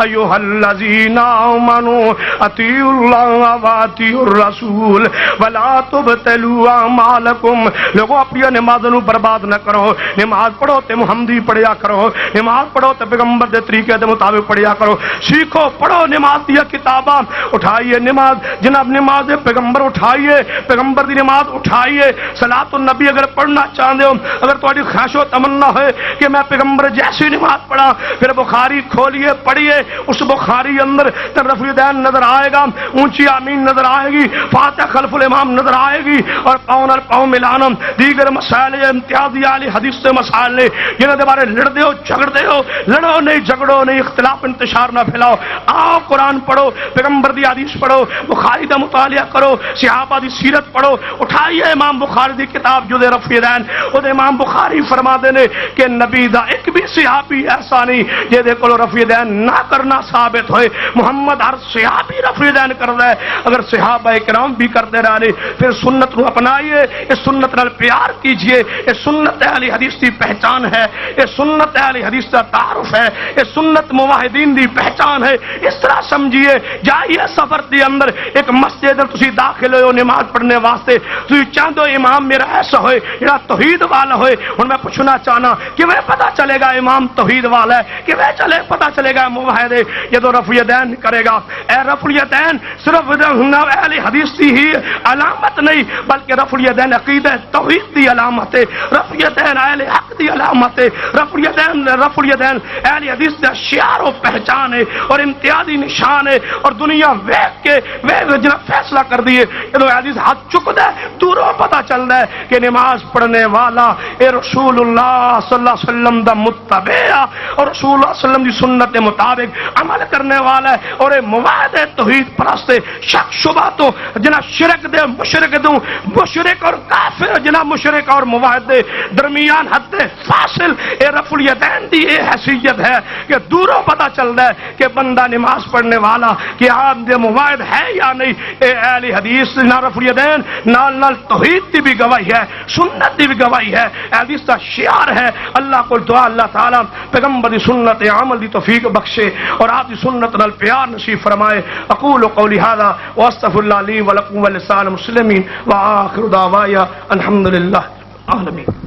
ایھا الذین آمنوا اطیعوا اللہ واطیعوا الرسول ولا تبطلوا اعمالکم. لوگوں اپنی نماز نو برباد نہ کرو. نماز پڑھو تے محمدی پڑھیا کرو. نماز پڑھو تے پیغمبر دے طریقے دے مطابق پڑھیا کرو. سیکھو پڑھو نماز دی کتاباں اٹھائیے نماز جناب نماز پیغمبر اٹھائیے پیغمبر دی نماز اٹھائیے. صلاۃ صلاۃ النبی اگر پڑھنا چاہتے ہو، اگر تہاڈی خواہش و تمنا ہے کہ میں پیغمبر جیسی نماز پڑھا، پھر بخاری کھولیے پڑھیے، اس بخاری اندر رفع الیدین نظر آئے گا، اونچی آمین نظر آئے گی، فاتحہ خلف الامام نظر آئے گی، اور پاؤں نال پاؤں ملانا دیگر مسائل امتیازی علی حدیث سے مسائل نے جنہاں دے بارے لڑتے ہو جھگڑتے ہو، لڑو نہیں جھگڑو نہیں، اختلاف انتشار نہ پھیلاؤ، آؤ قرآن پڑھو، پیغمبر دی حدیث پڑھو، بخاری دا مطالعہ کرو، صحابہ دی سیرت پڑھو، اٹھائیے امام بخاری دی کتاب جزء رفع الیدین، وہ امام بخاری فرما دے نے کہ نبی دا ایک بھی صحابی ایسا نہیں جے کولو رفع الیدین نہ کرنا ثابت ہوئے، محمد ہر صحابی رفع الیدین کردا ہے، اگر صحابہ کرام بھی کرتے رہے پھر سنت نو اپنائیے، اس سنت نال پیار کیجئے، یہ سنت اہل حدیث کی پہچان ہے، یہ سنت اہل حدیث کا تعارف ہے، یہ سنت موحدین دی پہچان ہے، اس طرح سمجھیے۔ جائیے سفر دی اندر ایک مسجد تسی داخل ہو نماز پڑھنے واسطے، تسی چاہتے ہو امام میرا ایسا ہوئے جڑا توحید والا ہوئے، ہن میں پوچھنا چاہنا کہ میں پتہ چلے گا امام توحید والا ہے کہ میں پتہ چلے گا موحد ہے جدو رفع الیدین کرے گا۔ اے رفع الیدین صرف اہل حدیث کی ہی علامت نہیں بلکہ رفع الیدین عقیدہ توحید دی علامت ہے، رفع الیدین اہل حق دی علامت ہے، رفع الیدین اہل حدیث کا شعار و پہچان ہے اور امتیازی نشان ہے، اور دنیا ویکھ کے جناب فیصلہ کر دیے جدو حدیث ہاتھ چکتا ہے دوروں پتہ چلتا ہے کہ نماز پڑھنے والا اے رسول اللہ صلی اللہ علیہ وسلم دا متبع اور رسول اللہ صلی اللہ علیہ وسلم دی سنت کے مطابق عمل کرنے والا ہے، اور اے موحد توحید پرست شک شبہ تو جنا شرک دے مشرک دوں مشرک اور کافر جنا مشرک اور موحد دے درمیان حد فاصل اے رفع الیدین دی اے حیثیت ہے کہ دوروں پتہ چلتا ہے کہ بندہ نماز پڑھنے والا کہ آپ دے موحد ہے یا نہیں۔ اے اہل حدیث نہ رفع الیدین نال نال توحید دی بھی گواہی ہے، سنت دی بھی گواہی ہے، حدیث کا شعار ہے۔ اللہ کو دعا اللہ تعالی پیغمبر دی سنت عمل دی توفیق بخشے اور آپ دی سنت نال پیار نصیب فرمائے۔ اقول قولی ھذا واستغفر اللہ لی ولکم ولسائر المسلمین وآخر دعوایا الحمدللہ العالمین۔